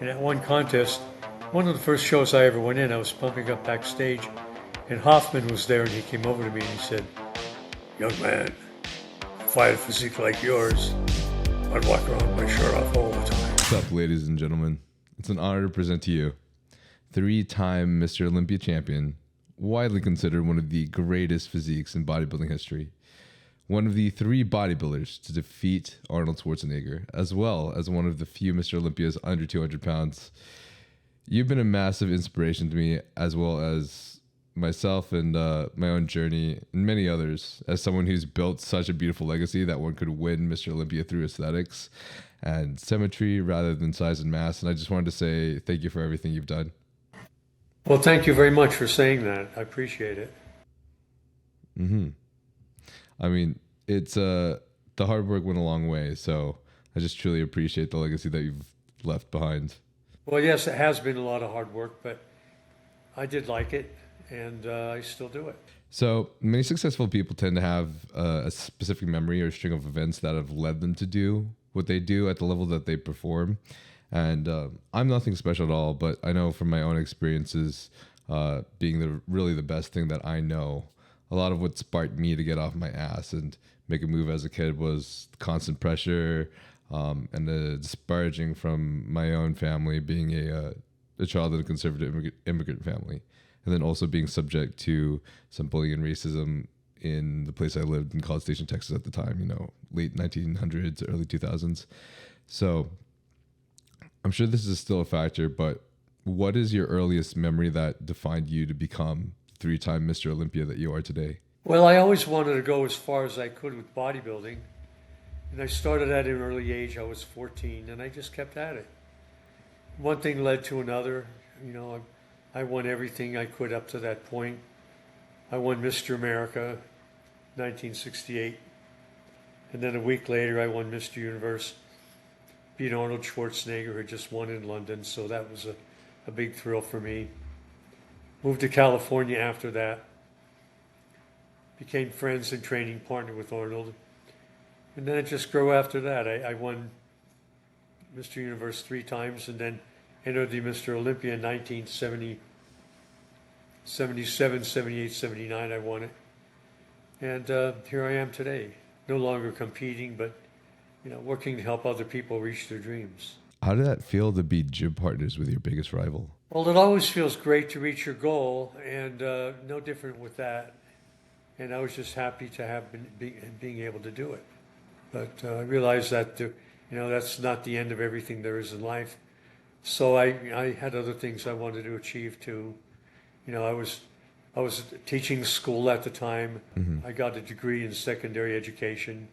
And at one contest, one of the first shows I ever went in, I was pumping up backstage, and Hoffman was there, and he came over to me and he said, "Young man, if I had a physique like yours, I'd walk around with my shirt off all the time." What's up, ladies and gentlemen? It's an honor to present to you three-time Mr. Olympia champion, widely considered one of the greatest physiques in bodybuilding history, one of the three bodybuilders to defeat Arnold Schwarzenegger, as well as one of the few Mr. Olympias under 200 pounds. You've been a massive inspiration to me, as well as myself and my own journey and many others, as someone who's built such a beautiful legacy that one could win Mr. Olympia through aesthetics and symmetry rather than size and mass. And I just wanted to say thank you for everything you've done. Well, thank you very much for saying that. I appreciate it. I mean, it's the hard work went a long way, so I just truly appreciate the legacy that you've left behind. Well, yes, it has been a lot of hard work, but I did like it, and I still do it. So many successful people tend to have a specific memory or string of events that have led them to do what they do at the level that they perform. And I'm nothing special at all, but I know from my own experiences, being really the best thing that I know, a lot of what sparked me to get off my ass and make a move as a kid was constant pressure and the disparaging from my own family, being a child in a conservative immigrant family, and then also being subject to some bullying and racism in the place I lived in College Station, Texas at the time, late 1900s, early 2000s. So I'm sure this is still a factor, but what is your earliest memory that defined you to become three-time Mr. Olympia that you are today? Well, I always wanted to go as far as I could with bodybuilding, and I started at an early age. I was 14, and I just kept at it. One thing led to another. I won everything I could up to that point. I won Mr. America, 1968, and then a week later I won Mr. Universe, beat Arnold Schwarzenegger, who had just won in London, so that was a big thrill for me. Moved to California after that, became friends and training partner with Arnold, and then it just grew after that. I won Mr. Universe 3 times, and then entered the Mr. Olympia in 1970, 77, 78, 79, I won it. And here I am today, no longer competing, but working to help other people reach their dreams. How did that feel to be gym partners with your biggest rival? Well, it always feels great to reach your goal, and no different with that. And I was just happy to have being able to do it. But I realized that that's not the end of everything there is in life. So I had other things I wanted to achieve too. I was teaching school at the time. I got a degree in secondary education,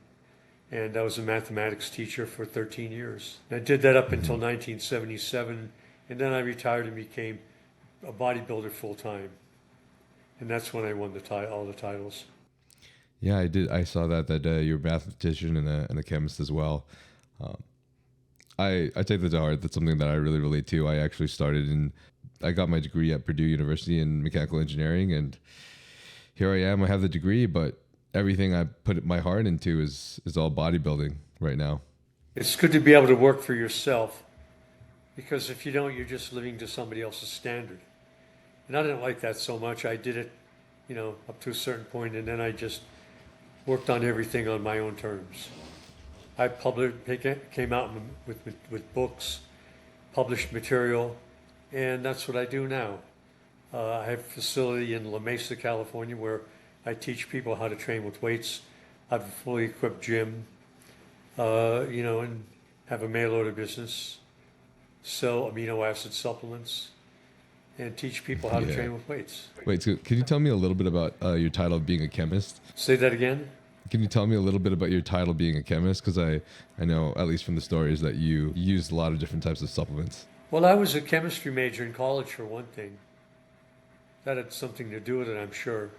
and I was a mathematics teacher for 13 years. And I did that up until 1977, and then I retired and became a bodybuilder full time. And that's when I won all the titles. Yeah, I did. I saw that you're a mathematician and a chemist as well. I take that to heart. That's something that I really relate to. I actually I got my degree at Purdue University in mechanical engineering, and here I am. I have the degree, but everything I put my heart into is all bodybuilding right now. It's good to be able to work for yourself, because if you don't, you're just living to somebody else's standard. And I didn't like that so much. I did it, up to a certain point, and then I just worked on everything on my own terms. I came out with books, published material, and that's what I do now. I have a facility in La Mesa, California, where I teach people how to train with weights. I have a fully equipped gym, and have a mail order business, sell amino acid supplements, and teach people how to train with weights. Wait, so can you tell me a little bit about your title of being a chemist? Say that again? Can you tell me a little bit about your title being a chemist? Because I know, at least from the stories, that you used a lot of different types of supplements. Well, I was a chemistry major in college, for one thing. That had something to do with it, I'm sure.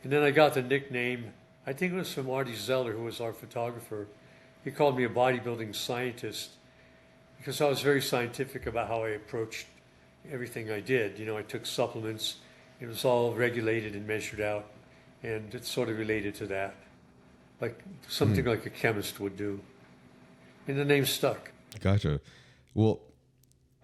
And then I got the nickname, I think it was from Artie Zeller, who was our photographer. He called me a bodybuilding scientist because I was very scientific about how I approached everything I did. I took supplements. It was all regulated and measured out. And it's sort of related to that, like something like a chemist would do. And the name stuck. Gotcha. Well,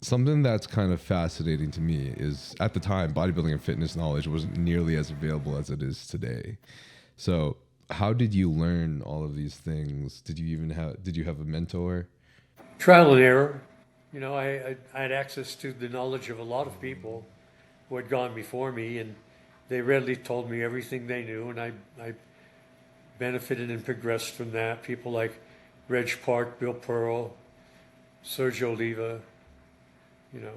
Something that's kind of fascinating to me is at the time, bodybuilding and fitness knowledge wasn't nearly as available as it is today. So, how did you learn all of these things? Did you have a mentor? Trial and error. I had access to the knowledge of a lot of people who had gone before me, and they readily told me everything they knew, and I benefited and progressed from that. People like Reg Park, Bill Pearl, Sergio Oliva, you know,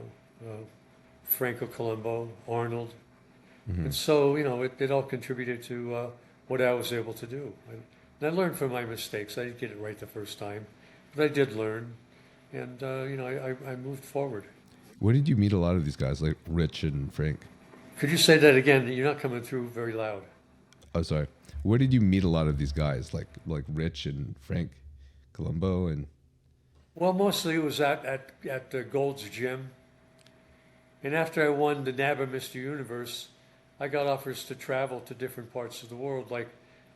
Franco Colombo, Arnold. And so, it all contributed to what I was able to do. And I learned from my mistakes. I didn't get it right the first time, but I did learn. And, I moved forward. Where did you meet a lot of these guys, like Rich and Frank? Could you say that again? You're not coming through very loud. Oh, sorry. Where did you meet a lot of these guys, like Rich and Frank Colombo and? Well, mostly it was at Gold's Gym. And after I won the NABA Mr. Universe, I got offers to travel to different parts of the world, like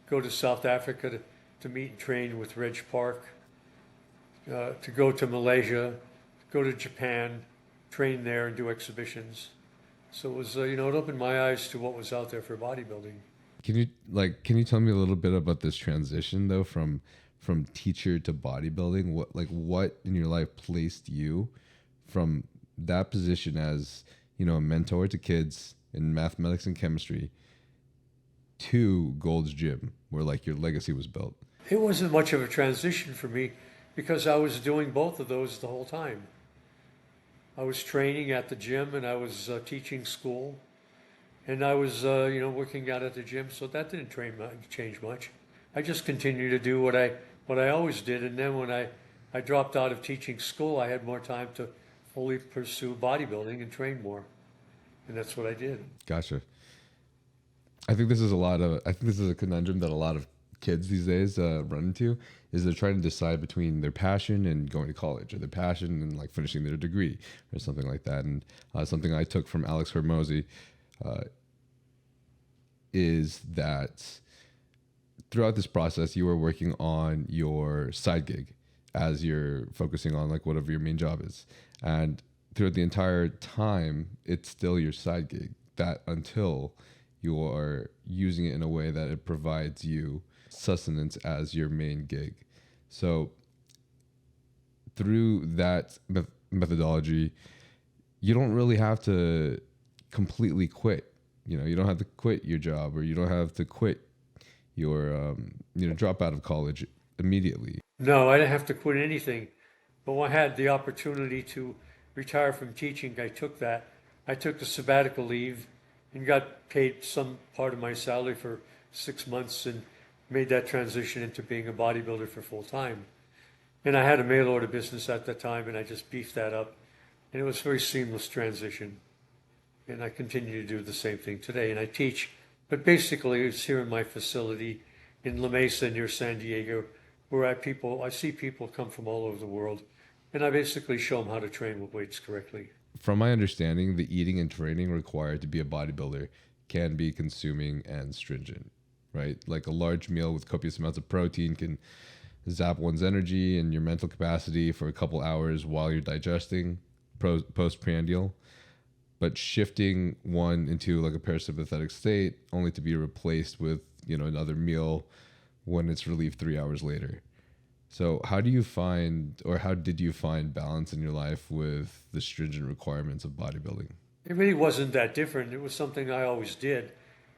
go to South Africa to meet and train with Reg Park, to go to Malaysia, go to Japan, train there and do exhibitions. So it was, it opened my eyes to what was out there for bodybuilding. Can you tell me a little bit about this transition though from teacher to bodybuilding? What in your life placed you from that position as, a mentor to kids in mathematics and chemistry to Gold's Gym, where like your legacy was built? It wasn't much of a transition for me because I was doing both of those the whole time. I was training at the gym and I was teaching school, and I was working out at the gym, so that didn't change much. I just continued to do what I always did, and then when I dropped out of teaching school, I had more time to fully pursue bodybuilding and train more, and that's what I did. Gotcha. I think this is a conundrum that a lot of kids these days run into, is they're trying to decide between their passion and going to college, or their passion and like finishing their degree or something like that. And something I took from Alex Hormozy is that throughout this process, you were working on your side gig as you're focusing on like whatever your main job is. And throughout the entire time, it's still your side gig, that until you are using it in a way that it provides you sustenance as your main gig. So through that methodology, you don't really have to completely quit. You don't have to quit your job, or you don't have to quit your, drop out of college immediately. No, I didn't have to quit anything, but when I had the opportunity to retire from teaching, I took that. I took the sabbatical leave and got paid some part of my salary for 6 months and made that transition into being a bodybuilder for full time. And I had a mail order business at that time, and I just beefed that up. And it was a very seamless transition. And I continue to do the same thing today. And I teach, but basically it's here in my facility in La Mesa near San Diego, where I see people come from all over the world. And I basically show them how to train with weights correctly. From my understanding, the eating and training required to be a bodybuilder can be consuming and stringent, right? Like a large meal with copious amounts of protein can zap one's energy and your mental capacity for a couple hours while you're digesting postprandial, but shifting one into like a parasympathetic state only to be replaced with, another meal when it's relieved 3 hours later. So how did you find balance in your life with the stringent requirements of bodybuilding? It really wasn't that different. It was something I always did.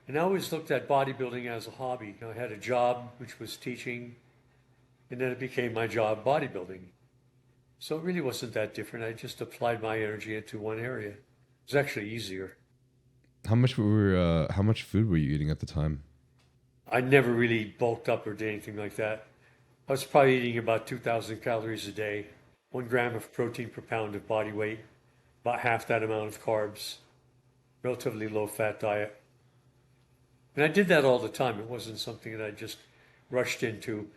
And I always looked at bodybuilding as a hobby. I had a job, which was teaching, and then it became my job, bodybuilding. So it really wasn't that different. I just applied my energy into one area. It was actually easier. How much food were you eating at the time? I never really bulked up or did anything like that. I was probably eating about 2,000 calories a day, 1 gram of protein per pound of body weight, about half that amount of carbs, relatively low-fat diet. And I did that all the time. It wasn't something that I just rushed into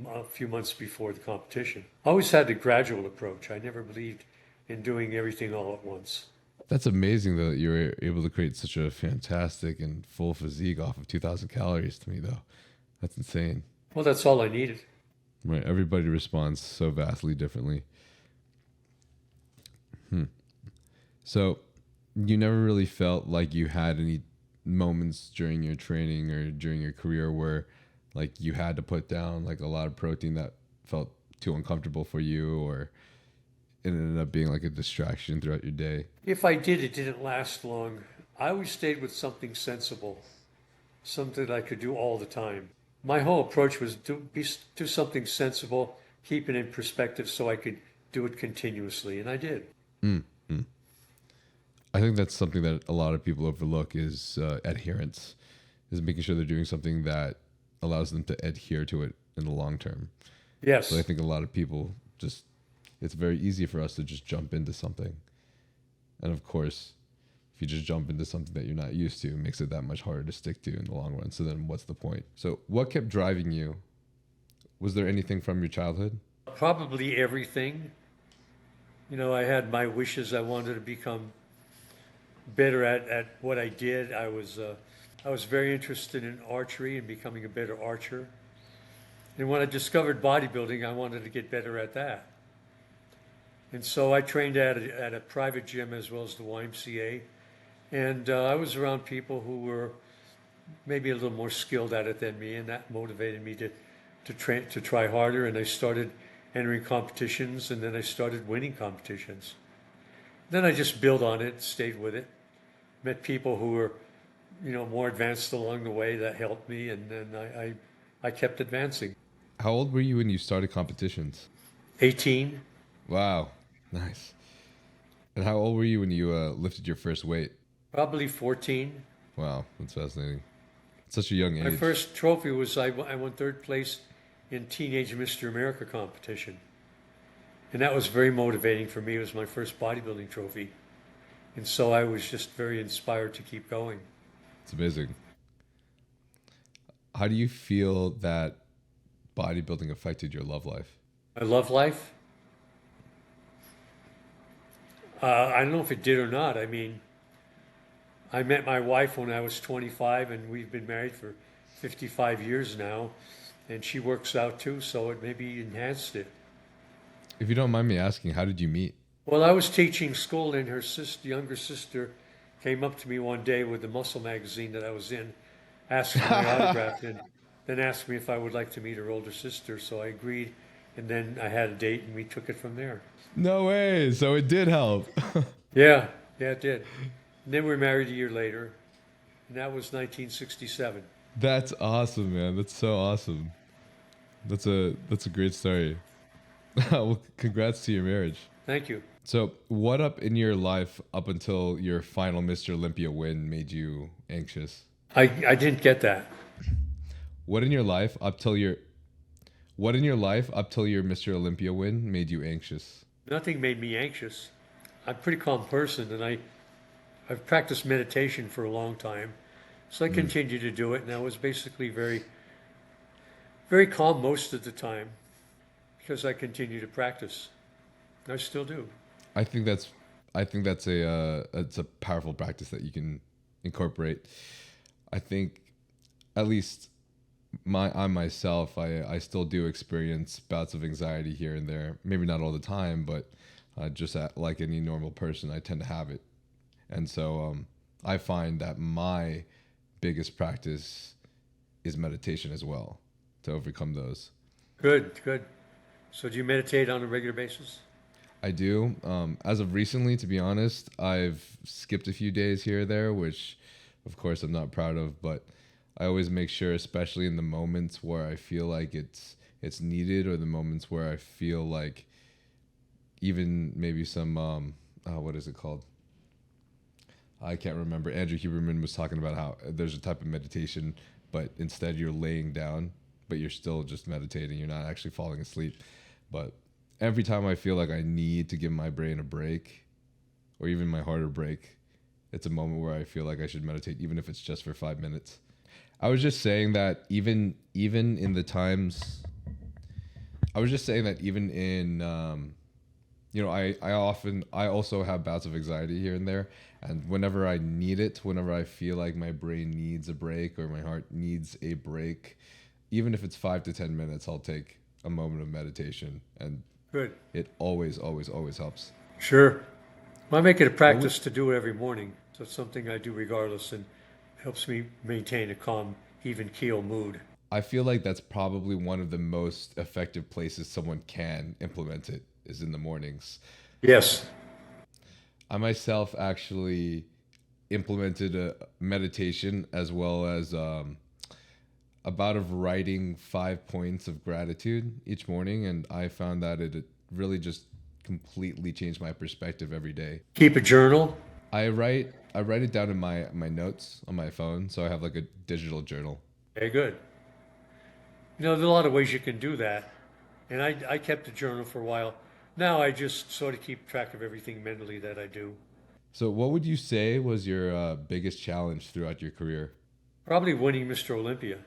a few months before the competition. I always had the gradual approach. I never believed in doing everything all at once. That's amazing that you were able to create such a fantastic and full physique off of 2,000 calories to me, though. That's insane. Well, that's all I needed. Right. Everybody responds so vastly differently. So you never really felt like you had any moments during your training or during your career where like you had to put down like a lot of protein that felt too uncomfortable for you, or it ended up being like a distraction throughout your day? If I did, it didn't last long. I always stayed with something sensible, something that I could do all the time. My whole approach was do something sensible, keep it in perspective so I could do it continuously, and I did. Mm. I think that's something that a lot of people overlook is adherence, is making sure they're doing something that allows them to adhere to it in the long term. But I Yes. think a lot of people just, it's very easy for us to just jump into something. And of course, if you just jump into something that you're not used to, it makes it that much harder to stick to in the long run. So then what's the point? So what kept driving you? Was there anything from your childhood? Probably everything. You know, I had my wishes. I wanted to become better at what I did. I was very interested in archery and becoming a better archer. And when I discovered bodybuilding, I wanted to get better at that. And so I trained at a private gym as well as the YMCA. And I was around people who were maybe a little more skilled at it than me, and that motivated me to try harder. And I started entering competitions, and then I started winning competitions. Then I just built on it, stayed with it, met people who were, you know, more advanced along the way that helped me, and then I kept advancing. How old were you when you started competitions? 18, Wow, nice. And how old were you when you lifted your first weight? probably 14. Wow, that's fascinating. Such a young My age. first trophy was I won third place in Teenage Mr. America competition. And that was very motivating for me. It was my first bodybuilding trophy. And so I was just very inspired to keep going. It's amazing. How do you feel that bodybuilding affected your love life? My love life, I don't know if it did or not. I mean, I met my wife when I was 25, and we've been married for 55 years now. And she works out too, so it maybe enhanced it. If you don't mind me asking, how did you meet? Well, I was teaching school, and her younger sister came up to me one day with the muscle magazine that I was in, asked for my autograph, and then asked me if I would like to meet her older sister. So I agreed, and then I had a date, and we took it from there. No way. So it did help. Yeah, yeah, it did. And then we were married a year later, and that was 1967. That's awesome, man. That's so awesome. That's a great story. Well, congrats to your marriage. Thank you. So, what up in your life up until your final Mr. Olympia win made you anxious? I didn't get that. What in your life up till your What in your life up till your Mr. Olympia win made you anxious? Nothing made me anxious. I'm a pretty calm person, and I've practiced meditation for a long time. So I continued to do it, and I was basically very, very calm most of the time because I continue to practice. I still do. I think that's I think that's a it's a powerful practice that you can incorporate. I think at least I myself I still do experience bouts of anxiety here and there. Maybe not all the time, but just like any normal person, I tend to have it. And so I find that my biggest practice is meditation as well to overcome those. Good, good. So do you meditate on a regular basis? I do. As of recently, to be honest, I've skipped a few days here or there, which of course I'm not proud of, but I always make sure, especially in the moments where I feel like it's needed, or the moments where I feel like even maybe some what is it called? I can't remember. Andrew Huberman was talking about how there's a type of meditation, but instead you're laying down, but you're still just meditating. You're not actually falling asleep. But every time I feel like I need to give my brain a break, or even my heart a break, it's a moment where I feel like I should meditate, even if it's just for 5 minutes. I was just saying that even in the times, I was just saying that even in I also have bouts of anxiety here and there, and whenever I need it, whenever I feel like my brain needs a break or my heart needs a break, even if it's 5 to 10 minutes, I'll take a moment of meditation, and Good. it always helps. Sure. Well, I make it a What would practice to do it every morning. So it's something I do regardless and helps me maintain a calm, even keel mood. I feel like that's probably one of the most effective places someone can implement it is in the mornings. Yes. I myself actually implemented a meditation as well as about of writing 5 points of gratitude each morning, and I found that it really just completely changed my perspective every day. Keep a journal. I write it down in my notes on my phone, so I have like a digital journal. Very good. You know, there are a lot of ways you can do that. And I kept a journal for a while. Now I just sort of keep track of everything mentally that I do. So, what would you say was your biggest challenge throughout your career? Probably winning Mr. Olympia.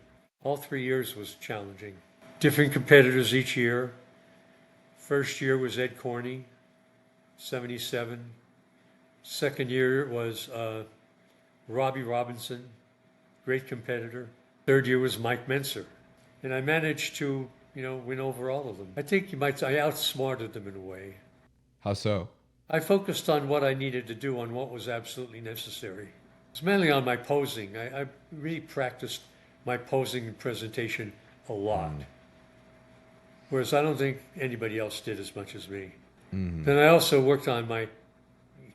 All 3 years was challenging. Different competitors each year. First year was Ed Corney, 77. Second year was Robbie Robinson, great competitor. Third year was Mike Mentzer. And I managed to, win over all of them. I think I outsmarted them in a way. How so? I focused on what I needed to do, on what was absolutely necessary. It's mainly on my posing. I really practiced my posing and presentation a lot, whereas I don't think anybody else did as much as me. Then I also worked on my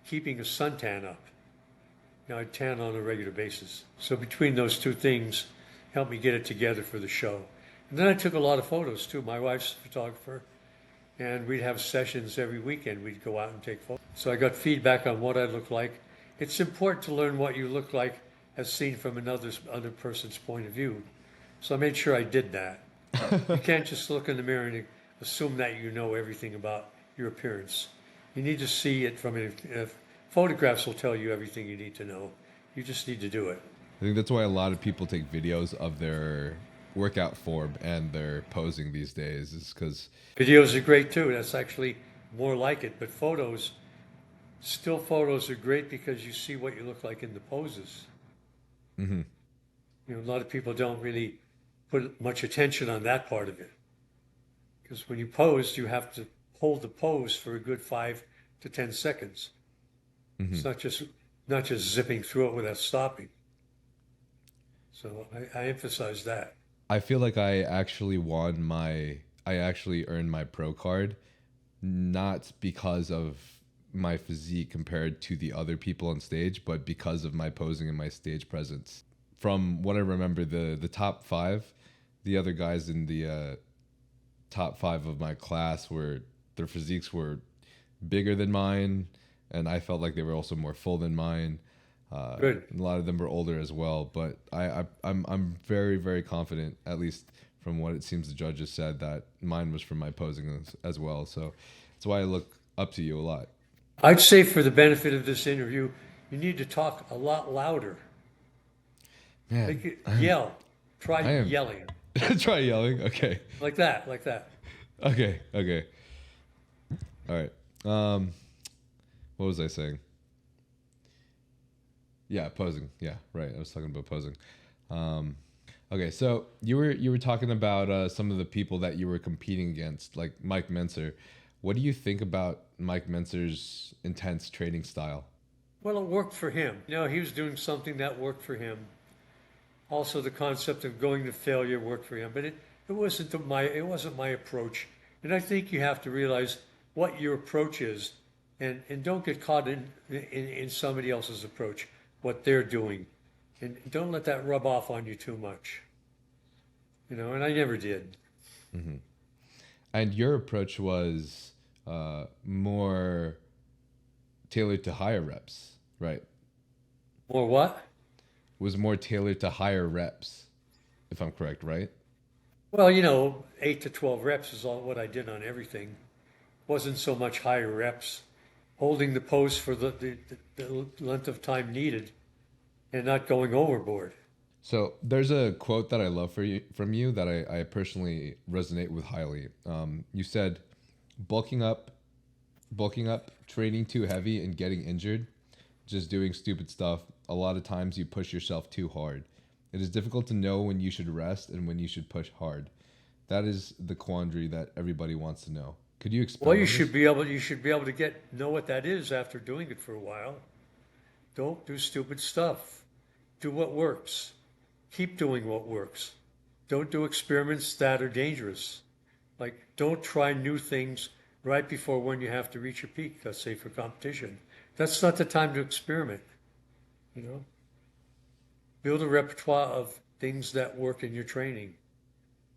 keeping a suntan up. I tan on a regular basis. So between those two things, helped me get it together for the show. And then I took a lot of photos too. My wife's a photographer, and we'd have sessions every weekend. We'd go out and take photos. So I got feedback on what I look like. It's important to learn what you look like as seen from other person's point of view. So I made sure I did that. You can't just look in the mirror and assume that you know everything about your appearance. You need to see it from photographs will tell you everything you need to know. You just need to do it. I think that's why a lot of people take videos of their workout form and their posing these days, is because Videos are great too. That's actually more like it. But still photos are great because you see what you look like in the poses. A lot of people don't really put much attention on that part of it. Because when you pose, you have to hold the pose for a good 5 to 10 seconds. It's not just zipping through it without stopping. So I emphasize that. I feel like I actually earned my pro card, not because of my physique compared to the other people on stage, but because of my posing and my stage presence. From what I remember, the top five, the other guys in the top five of my class their physiques were bigger than mine, and I felt like they were also more full than mine. Good. A lot of them were older as well, but I'm very, very confident, at least from what it seems the judges said, that mine was from my posing as well. So that's why I look up to you a lot. I'd say for the benefit of this interview, you need to talk a lot louder. Man, Yell. Try I am- yelling. try yelling. Okay. Like that. Okay. All right. What was I saying? Yeah, posing. Yeah, right. I was talking about posing. Okay, so you were talking about some of the people that you were competing against, like Mike Mentzer. What do you think about Mike Mentzer's intense training style? Well, it worked for him. He was doing something that worked for him. Also, the concept of going to failure worked for him, but it wasn't my approach. And I think you have to realize what your approach is, and don't get caught in somebody else's approach, what they're doing, and don't let that rub off on you too much. And I never did. And your approach was more tailored to higher reps, right? Or what? Was more tailored to higher reps, if I'm correct, right? Well, 8 to 12 reps is all what I did on everything. Wasn't so much higher reps, holding the pose for the length of time needed, and not going overboard. So there's a quote that I love from you that I personally resonate with highly. You said, bulking up, training too heavy and getting injured, just doing stupid stuff. A lot of times you push yourself too hard. It is difficult to know when you should rest and when you should push hard. That is the quandary that everybody wants to know. Could you expand Well, on this? you should be able to know what that is after doing it for a while. Don't do stupid stuff. Do what works. Keep doing what works. Don't do experiments that are dangerous. Like, don't try new things right before when you have to reach your peak, let's say for competition. That's not the time to experiment, you know? Build a repertoire of things that work in your training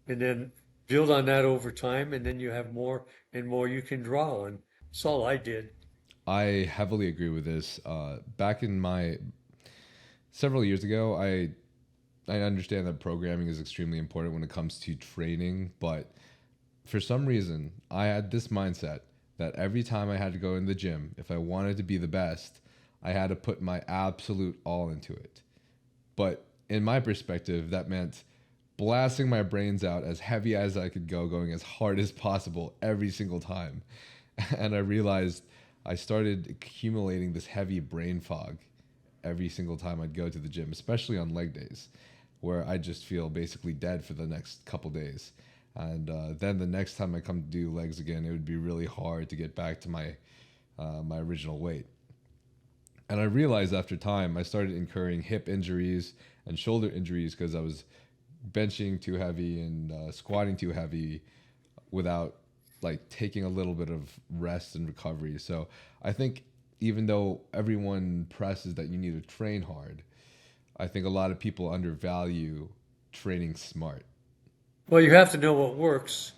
and then build on that over time, and then you have more and more you can draw on. That's all I did. I heavily agree with this. Back in my several years ago, I understand that programming is extremely important when it comes to training, but for some reason, I had this mindset that every time I had to go in the gym, if I wanted to be the best, I had to put my absolute all into it. But in my perspective, that meant blasting my brains out as heavy as I could go, going as hard as possible every single time. And I realized I started accumulating this heavy brain fog every single time I'd go to the gym, especially on leg days, where I just feel basically dead for the next couple days. And then the next time I come to do legs again, it would be really hard to get back to my original weight. And I realized after time, I started incurring hip injuries and shoulder injuries because I was benching too heavy and squatting too heavy without like taking a little bit of rest and recovery. So I think even though everyone presses that you need to train hard, I think a lot of people undervalue training smart. Well, you have to know what works.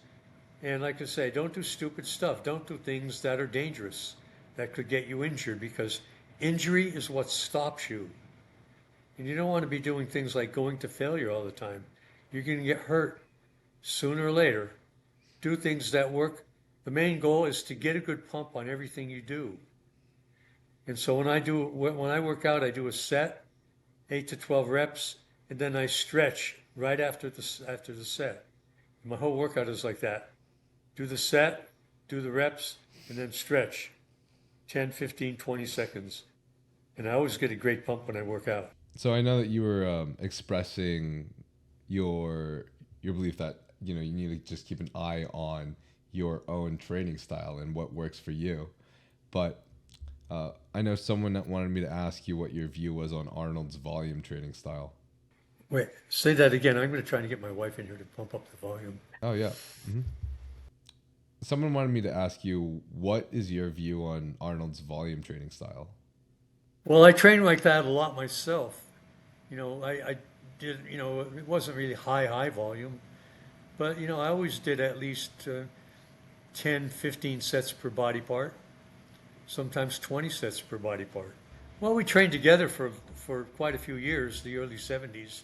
And like I say, don't do stupid stuff. Don't do things that are dangerous, that could get you injured, because injury is what stops you. And you don't want to be doing things like going to failure all the time. You're going to get hurt sooner or later. Do things that work. The main goal is to get a good pump on everything you do. And so when I work out, I do a set, 8 to 12 reps, and then I stretch right after the set. My whole workout is like that. Do the set, do the reps, and then stretch 10, 15, 20 seconds. And I always get a great pump when I work out. So I know that you were expressing your belief that you need to just keep an eye on your own training style and what works for you. But I know someone that wanted me to ask you what your view was on Arnold's volume training style. Wait, say that again. I'm going to try to get my wife in here to pump up the volume. Oh yeah. hmm Someone wanted me to ask you what is your view on Arnold's volume training style. Well, I train like that a lot myself. I did, it wasn't really high volume, but, I always did at least 10, 15 sets per body part, sometimes 20 sets per body part. Well, we trained together for quite a few years, the early 70s,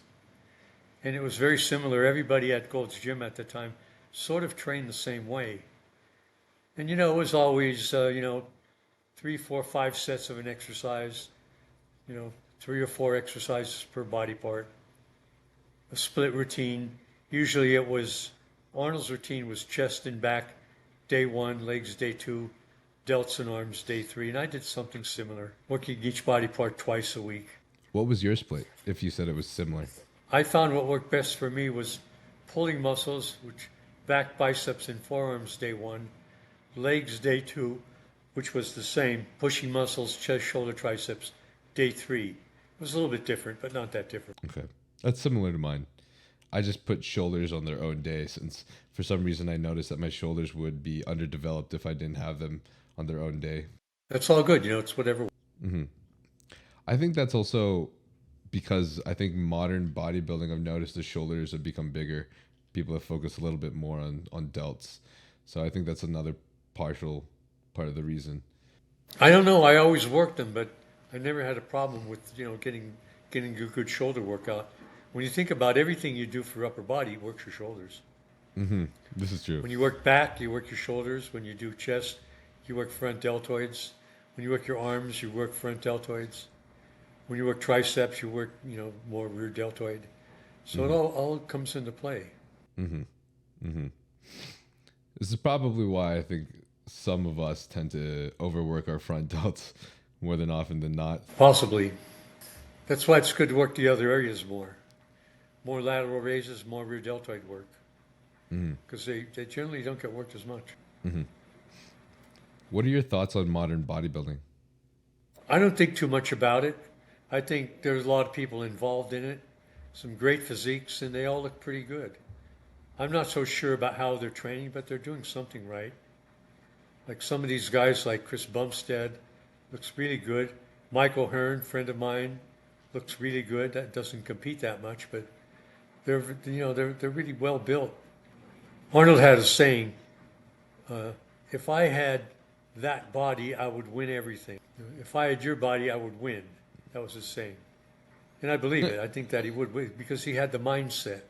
and it was very similar. Everybody at Gold's Gym at the time sort of trained the same way. And, it was always, 3, 4, 5 sets of an exercise, 3 or 4 exercises per body part, a split routine. Usually Arnold's routine was chest and back day 1, legs day 2, delts and arms day 3, and I did something similar, working each body part twice a week. What was your split if you said it was similar? I found what worked best for me was pulling muscles, which back, biceps, and forearms day 1, legs day 2, which was the same, pushing muscles, chest, shoulder, triceps, day 3. It was a little bit different, but not that different. Okay. That's similar to mine. I just put shoulders on their own day since for some reason I noticed that my shoulders would be underdeveloped if I didn't have them on their own day. That's all good, it's whatever. hmm I think that's also because I think modern bodybuilding, I've noticed the shoulders have become bigger. People have focused a little bit more on delts. So I think that's another partial part of the reason. I don't know, I always worked them, but I never had a problem with, getting a good shoulder workout. When you think about everything you do for upper body, it works your shoulders. This is true. When you work back, you work your shoulders. When you do chest, you work front deltoids. When you work your arms, you work front deltoids. When you work triceps, you work, more rear deltoid. So it all comes into play. This is probably why I think some of us tend to overwork our front delts more than often than not. Possibly. That's why it's good to work the other areas more. More lateral raises, more rear deltoid work. Because they generally don't get worked as much. What are your thoughts on modern bodybuilding? I don't think too much about it. I think there's a lot of people involved in it, some great physiques, and they all look pretty good. I'm not so sure about how they're training, but they're doing something right. Like some of these guys, like Chris Bumstead, looks really good. Michael Hearn, friend of mine, looks really good. That doesn't compete that much, but they're really well built. Arnold had a saying: "If I had that body, I would win everything. If I had your body, I would win." That was his saying, and I believe it. I think that he would win because he had the mindset.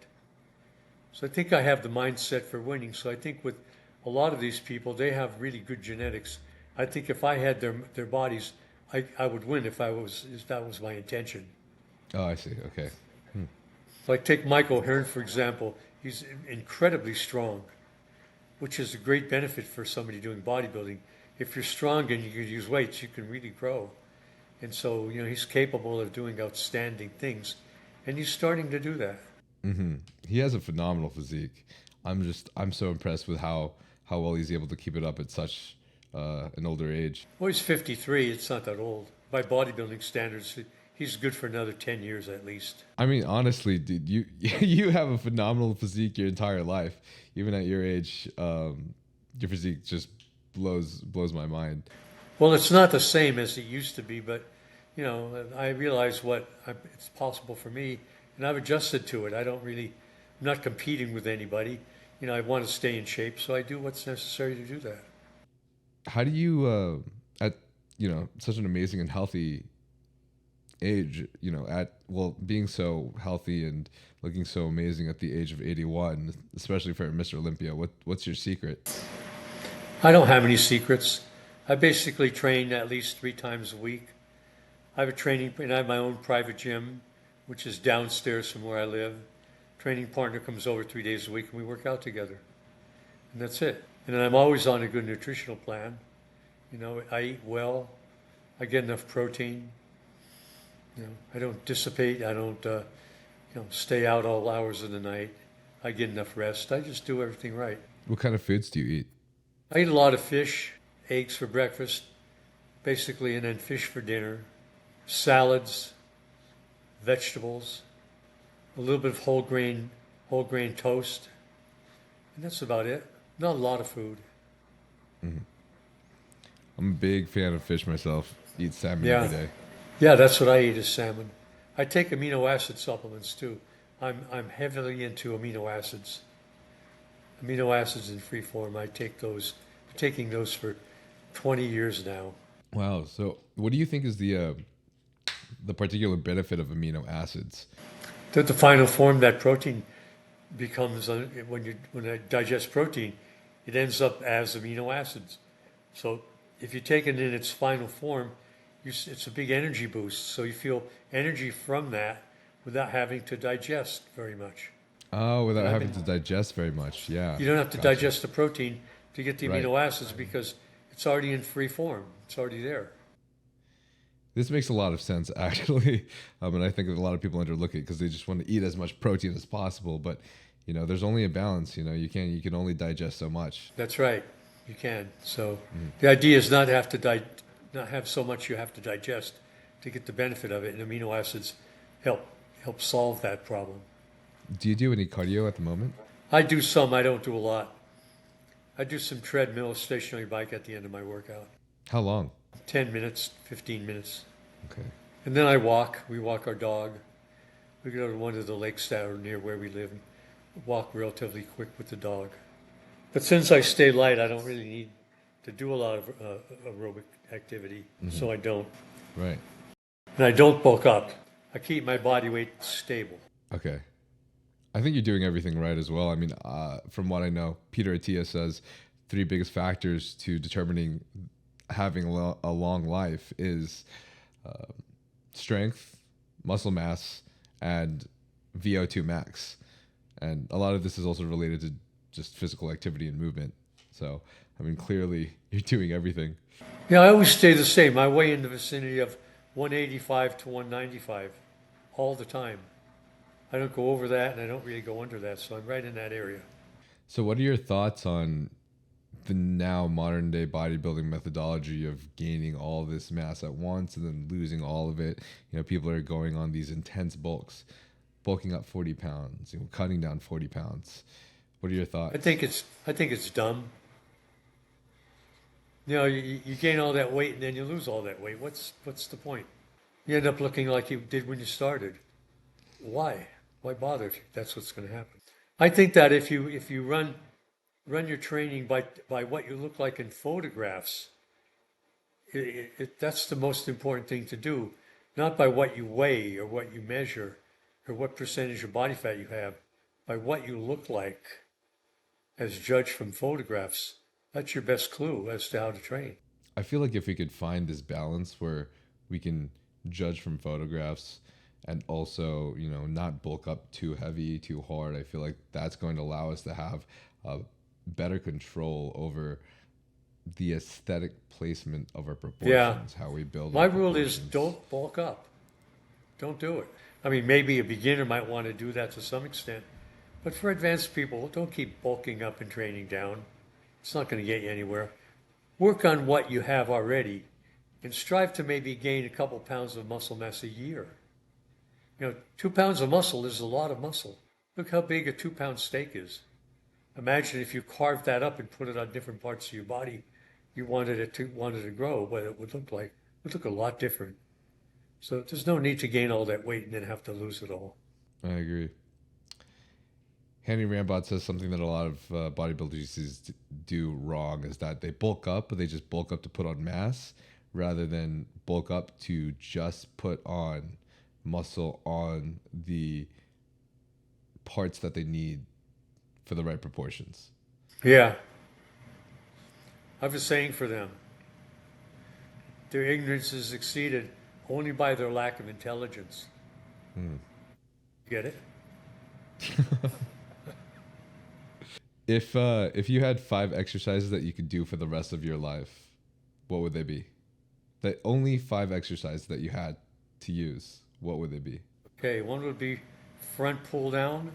So I think I have the mindset for winning. So I think with a lot of these people, they have really good genetics. I think if I had their bodies, I would win if that was my intention. Oh, I see. Okay. Like take Michael Hearn, for example. He's incredibly strong, which is a great benefit for somebody doing bodybuilding. If you're strong and you can use weights, you can really grow. And so, he's capable of doing outstanding things, and he's starting to do that. He has a phenomenal physique. I'm so impressed with how well he's able to keep it up at such an older age. Well, he's 53. It's not that old. By bodybuilding standards, he's good for another 10 years at least. I mean, honestly, dude, you you have a phenomenal physique your entire life. Even at your age, your physique just blows my mind. Well, it's not the same as it used to be, but, I realize it's possible for me, and I've adjusted to it. I'm not competing with anybody. I want to stay in shape, so I do what's necessary to do that. How do you, at such an amazing and healthy age, being so healthy and looking so amazing at the age of 81, especially for Mr. Olympia, what's your secret? I don't have any secrets. I basically train at least 3 times a week. I have my own private gym, which is downstairs from where I live. Training partner comes over 3 days a week and we work out together. And that's it. And then I'm always on a good nutritional plan. I eat well. I get enough protein. I don't dissipate. I don't, stay out all hours of the night. I get enough rest. I just do everything right. What kind of foods do you eat? I eat a lot of fish, eggs for breakfast, basically, and then fish for dinner, salads, vegetables, a little bit of whole grain toast, and that's about it. Not a lot of food. I'm a big fan of fish myself. Eat salmon Yeah. every day. Yeah, that's what I eat is salmon. I take amino acid supplements too. I'm heavily into amino acids. Amino acids in free form. I take those. I'm taking those for 20 years now. Wow. So, what do you think is the particular benefit of amino acids? The final form that protein becomes when I digest protein, it ends up as amino acids. So if you take it in its final form, it's a big energy boost. So you feel energy from that without having to digest very much. Oh, without having to digest very much. Yeah. You don't have to digest the protein to get the Right. amino acids because it's already in free form. It's already there. This makes a lot of sense, actually, and I think that a lot of people underlook it because they just want to eat as much protein as possible. But there's only a balance. You can only digest so much. That's right. You can. So the idea is not not have so much you have to digest to get the benefit of it, and amino acids help solve that problem. Do you do any cardio at the moment? I do some. I don't do a lot. I do some treadmill, stationary bike at the end of my workout. How long? 10 minutes, 15 minutes. Okay. And then I walk. We walk our dog. We go to one of the lakes that are near where we live and walk relatively quick with the dog. But since I stay light, I don't really need to do a lot of aerobic activity, so I don't. Right. And I don't bulk up. I keep my body weight stable. Okay. I think you're doing everything right as well. I mean, from what I know, Peter Attia says 3 biggest factors to determining having a long life is strength, muscle mass, and VO2 max. And a lot of this is also related to just physical activity and movement. So, I mean, clearly you're doing everything. Yeah, I always stay the same. I weigh in the vicinity of 185 to 195 all the time. I don't go over that and I don't really go under that, so I'm right in that area. So what are your thoughts on the now modern day bodybuilding methodology of gaining all this mass at once and then losing all of it. You know, people are going on these intense bulking up 40 pounds, you know, cutting down 40 pounds. What are your thoughts? I think it's dumb. You know, you gain all that weight and then you lose all that weight. What's the point? You end up looking like you did when you started. Why? Why bother if that's what's going to happen? I think that if you run your training by what you look like in photographs, that's the most important thing to do, not by what you weigh or what you measure or what percentage of body fat you have, by what you look like as judged from photographs. That's your best clue as to how to train. I feel like if we could find this balance where we can judge from photographs and also, you know, not bulk up too heavy, too hard, I feel like that's going to allow us to have better control over the aesthetic placement of our proportions, how we build My our rule is proportions. don't bulk up. Don't do it. I mean, maybe a beginner might want to do that to some extent, but for advanced people, don't keep bulking up and training down. It's not going to get you anywhere. Work on what you have already and strive to maybe gain a couple pounds of muscle mass a year. You know, 2 pounds of muscle is a lot of muscle. Look how big a 2-pound steak is. Imagine if you carved that up and put it on different parts of your body you wanted to grow, what it would look like. It would look a lot different. So there's no need to gain all that weight and then have to lose it all. I agree. Henry Rambot says something that a lot of bodybuilders do wrong is that they bulk up, but they just bulk up to put on mass rather than bulk up to just put on muscle on the parts that they need for the right proportions. Yeah. I have a saying for them. Their ignorance is exceeded only by their lack of intelligence. Get it? If you had 5 exercises that you could do for the rest of your life, what would they be? The only 5 exercises that you had to use, what would they be? Okay, one would be front pull down.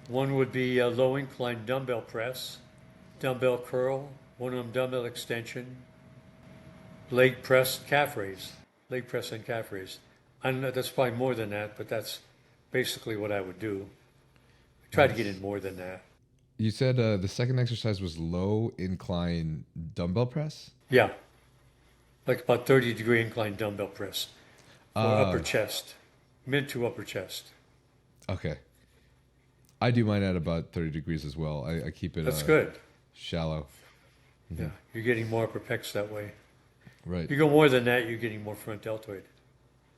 One would be a low incline dumbbell press, dumbbell curl, one arm dumbbell extension, leg press, calf raise, leg press and calf raise. I know that's probably more than that, but that's basically what I would do. Try to get in more than that. You said the second exercise was low incline dumbbell press? Yeah, like about 30-degree incline dumbbell press for upper chest, mid to upper chest. Okay. I do mine at about 30 degrees as well. I keep it That's good. shallow. Yeah, you're getting more upper pecs that way. Right. You go more than that, you're getting more front deltoid.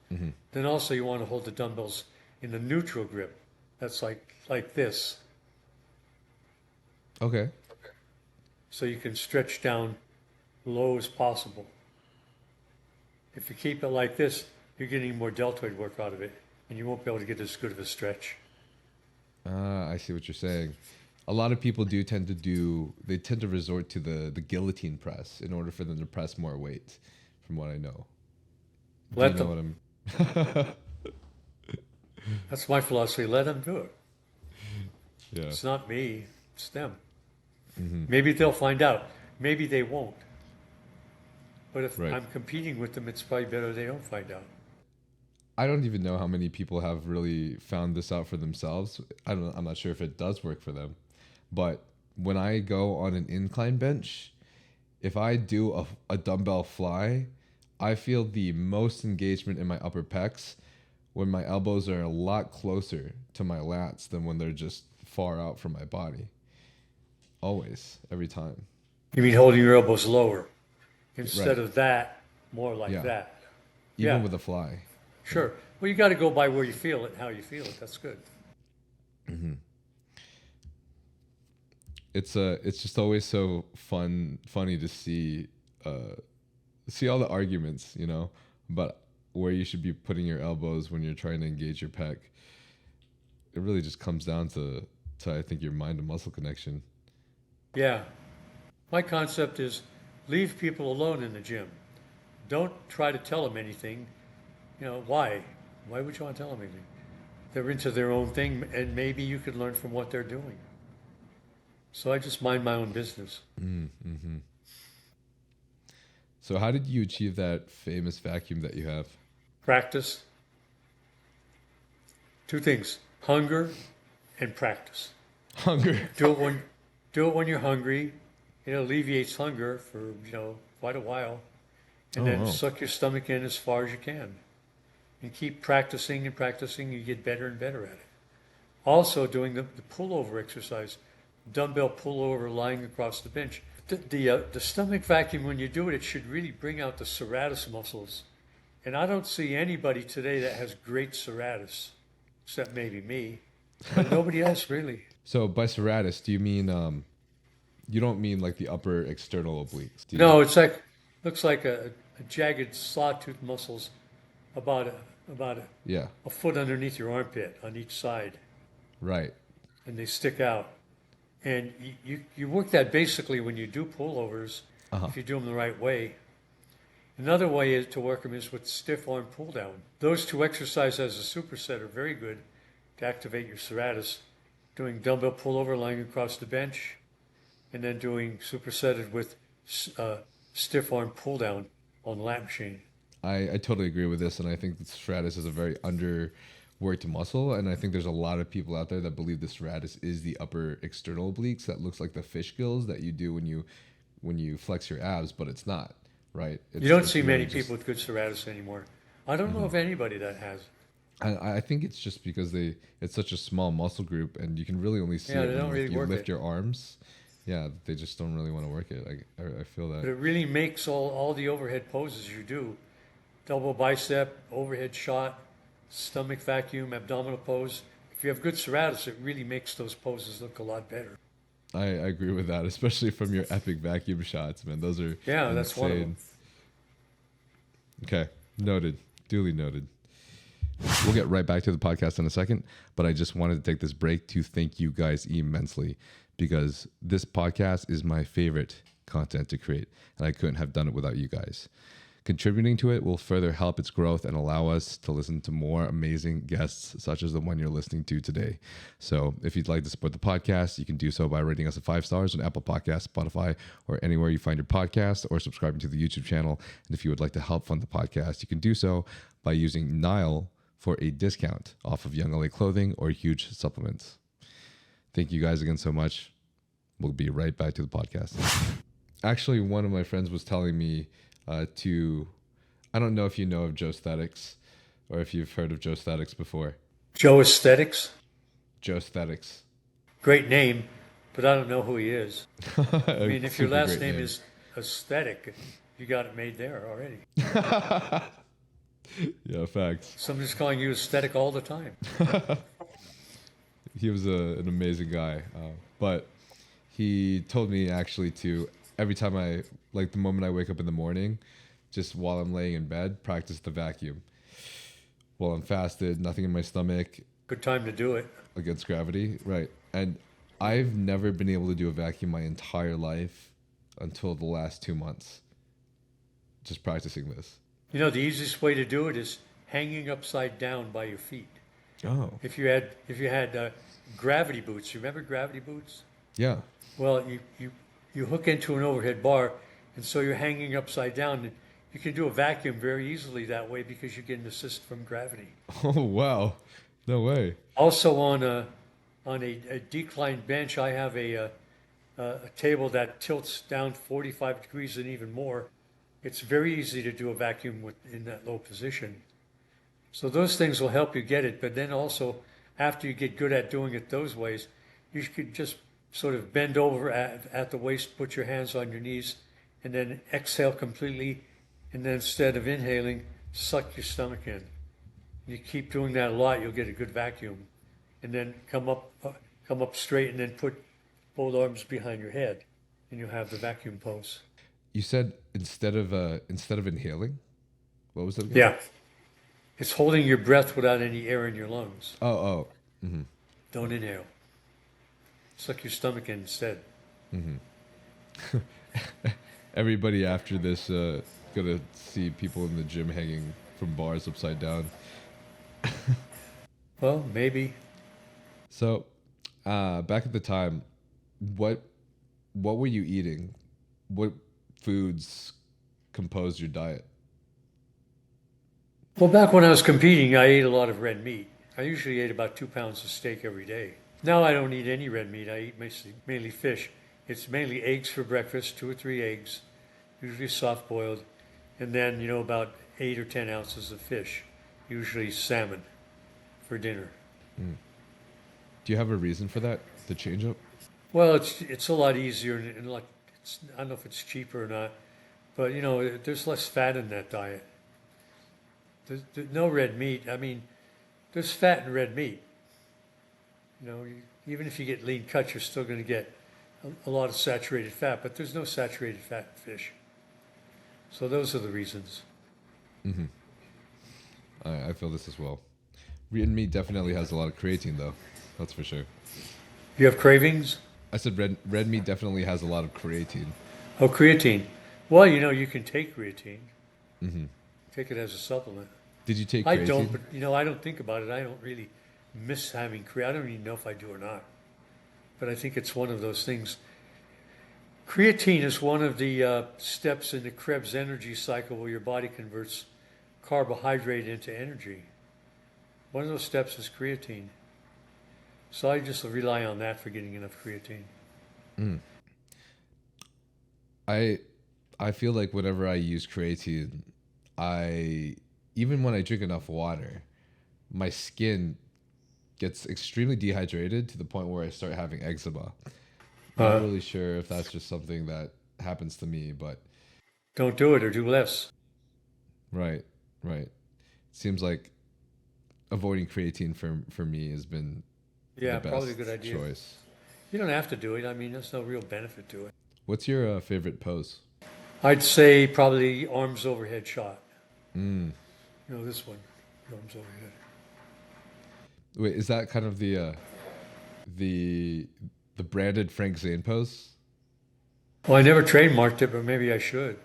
Then also you want to hold the dumbbells in the neutral grip. That's like this. Okay. So you can stretch down low as possible. If you keep it like this, you're getting more deltoid work out of it, and you won't be able to get as good of a stretch. I see what you're saying. A lot of people tend to resort to the guillotine press in order for them to press more weight, from what I know. Let Do you know them. what I'm That's my philosophy. Let them do it. Yeah. It's not me. It's them. Maybe they'll find out. Maybe they won't. But if Right. I'm competing with them, it's probably better they don't find out. I don't even know how many people have really found this out for themselves. I'm not sure if it does work for them. But when I go on an incline bench, if I do a dumbbell fly, I feel the most engagement in my upper pecs when my elbows are a lot closer to my lats than when they're just far out from my body. Always, every time. You mean holding your elbows lower instead Right. of that, more like Yeah. that. Even Yeah. with a fly. Sure. Well, you got to go by where you feel it and how you feel it. That's good. It's just always so funny to see all the arguments, you know, about where you should be putting your elbows when you're trying to engage your pec. It really just comes down to I think your mind to muscle connection. Yeah. My concept is leave people alone in the gym. Don't try to tell them anything. You know, why? Why would you want to tell them anything? They're into their own thing, and maybe you could learn from what they're doing. So I just mind my own business. Mm-hmm. So how did you achieve that famous vacuum that you have? Practice. Two things: hunger and practice. Hunger. Do it when do it when you're hungry. It alleviates hunger for, quite a while. And Oh, then wow. suck your stomach in as far as you can. And keep practicing and practicing. You get better and better at it. Also doing the pullover exercise, dumbbell pullover lying across the bench. The stomach vacuum, when you do it, it should really bring out the serratus muscles. And I don't see anybody today that has great serratus, except maybe me, but nobody else really. So by serratus, do you mean you don't mean like the upper external obliques, do you? No, it's like looks like a jagged sawtooth muscles about Yeah, a foot underneath your armpit on each side, right. and they stick out. And you work that basically when you do pullovers, Uh-huh. if you do them the right way. Another way to work them is with stiff arm pull down. Those two exercises as a superset are very good to activate your serratus. Doing dumbbell pullover lying across the bench, and then doing supersetted with stiff arm pull down on the lat machine. I totally agree with this, and I think the serratus is a very underworked muscle, and I think there's a lot of people out there that believe the serratus is the upper external obliques that looks like the fish gills that you do when you flex your abs, but it's not, right? You don't It's see really many just- people with good serratus anymore. I don't know of anybody that has it. I think it's just because it's such a small muscle group, and you can really only see Yeah, it they when don't really you work lift it. your arms. Yeah, they just don't really want to work it. I feel But that. it really makes all the overhead poses you do. Double bicep, overhead shot, stomach vacuum, abdominal pose. If you have good serratus, it really makes those poses look a lot better. I agree with that, especially from your epic vacuum shots, man. Those are Yeah, that's one of them. Okay, noted. Duly noted. We'll get right back to the podcast in a second, but I just wanted to take this break to thank you guys immensely because this podcast is my favorite content to create, and I couldn't have done it without you guys. Contributing to it will further help its growth and allow us to listen to more amazing guests, such as the one you're listening to today. So if you'd like to support the podcast, you can do so by rating us 5 stars on Apple Podcasts, Spotify, or anywhere you find your podcast, or subscribing to the YouTube channel. And if you would like to help fund the podcast, you can do so by using Nile for a discount off of Young LA clothing or huge supplements. Thank you guys again so much. We'll be right back to the podcast. Actually, one of my friends was telling me I don't know if you know of Joe Statics or if you've heard of Joe Statics before. Joe Aesthetics, Joe Statics. great name, but I don't know who he is. I mean, if your Super last great name is Aesthetic, you got it made there already. Yeah, facts. Somebody's calling you Aesthetic all the time. He was an amazing guy. But he told me actually to, every time the moment I wake up in the morning, just while I'm laying in bed, practice the vacuum. While I'm fasted, nothing in my stomach, Good time to do it. against gravity. Right. And I've never been able to do a vacuum my entire life until the last 2 months. Just practicing this. You know, the easiest way to do it is hanging upside down by your feet. Oh. If you had gravity boots, you remember gravity boots? Yeah. Well, you hook into an overhead bar, and so you're hanging upside down. And you can do a vacuum very easily that way because you get an assist from gravity. Oh, wow. No way. Also, on a declined bench, I have a table that tilts down 45 degrees and even more. It's very easy to do a vacuum in that low position. So those things will help you get it. But then also, after you get good at doing it those ways, you could just sort of bend over at the waist, put your hands on your knees, and then exhale completely. And then instead of inhaling, suck your stomach in. You keep doing that a lot, you'll get a good vacuum. And then come up straight, and then put both arms behind your head, and you'll have the vacuum pose. You said instead of inhaling? What was it again? Yeah. It's holding your breath without any air in your lungs. Oh. Don't inhale. Suck your stomach in instead. Everybody after this gonna see people in the gym hanging from bars upside down. Well, maybe. So, back at the time, what what were you eating? What foods composed your diet? Well, back when I was competing, I ate a lot of red meat. I usually ate about 2 pounds of steak every day. Now I don't eat any red meat. I eat mainly fish. It's mainly eggs for breakfast, 2 or 3 eggs, usually soft boiled, and then, about 8 or 10 ounces of fish, usually salmon for dinner. Do you have a reason for that? The change up? Well, it's a lot easier and like I don't know if it's cheaper or not, but there's less fat in that diet. There's no red meat. I mean, there's fat in red meat. Even if you get lean cuts, you're still going to get a lot of saturated fat, but there's no saturated fat in fish. So those are the reasons. I feel this as well. Red meat definitely has a lot of creatine, though. That's for sure. You have cravings? I said red meat definitely has a lot of creatine. Oh, creatine. Well, you can take creatine. Take it as a supplement. Did you take I creatine? don't, but I don't think about it. I don't really miss having creatine. I don't even know if I do or not. But I think it's one of those things. Creatine is one of the steps in the Krebs energy cycle where your body converts carbohydrate into energy. One of those steps is creatine. So I just rely on that for getting enough creatine. I feel like whenever I use creatine, even when I drink enough water, my skin gets extremely dehydrated to the point where I start having eczema. Not really sure if that's just something that happens to me, but Don't do it or do less. right. It seems like avoiding creatine for me has been Yeah, the best probably a good idea. choice. You don't have to do it. I mean, there's no real benefit to it. What's your favorite pose? I'd say probably arms overhead shot. This one, arms overhead. Wait, is that kind of the branded Frank Zane pose? Well, I never trademarked it, but maybe I should.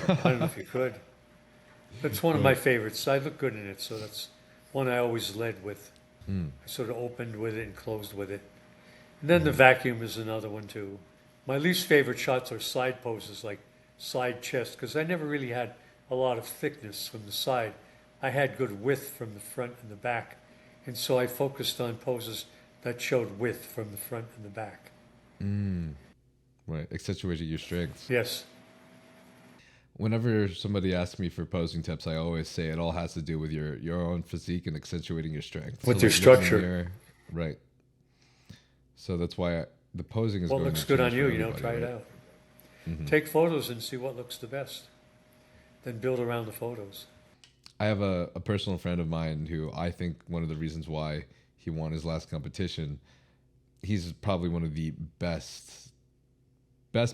I don't know if you could. That's one of my favorites. I look good in it, so that's one I always led with. I sort of opened with it and closed with it. And then the vacuum is another one too. My least favorite shots are side poses, like side chest, because I never really had a lot of thickness from the side. I had good width from the front and the back. And so I focused on poses that showed width from the front and the back. Right, accentuating your strengths. Yes. Whenever somebody asks me for posing tips, I always say it all has to do with your own physique and accentuating your strength. With So, your like, looking in the structure. mirror, right. So that's why the posing is What going looks to good on change you, for everybody, try it right? out. Take photos and see what looks the best. Then build around the photos. I have a personal friend of mine who I think one of the reasons why he won his last competition, he's probably one of the best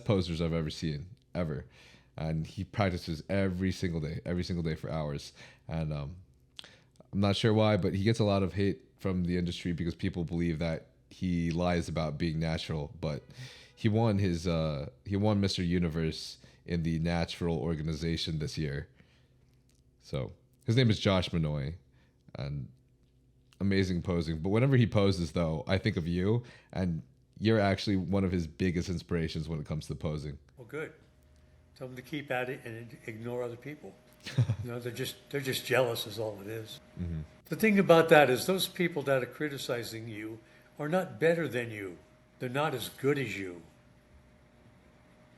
posers I've ever seen, ever. And he practices every single day for hours. And I'm not sure why, but he gets a lot of hate from the industry because people believe that he lies about being natural. But he won Mr. Universe in the natural organization this year. So his name is Josh Manoy, and amazing posing. But whenever he poses, though, I think of you, and you're actually one of his biggest inspirations when it comes to posing. Well, good. Tell them to keep at it and ignore other people. They're just jealous is all it is. The thing about that is those people that are criticizing you are not better than you. They're not as good as you.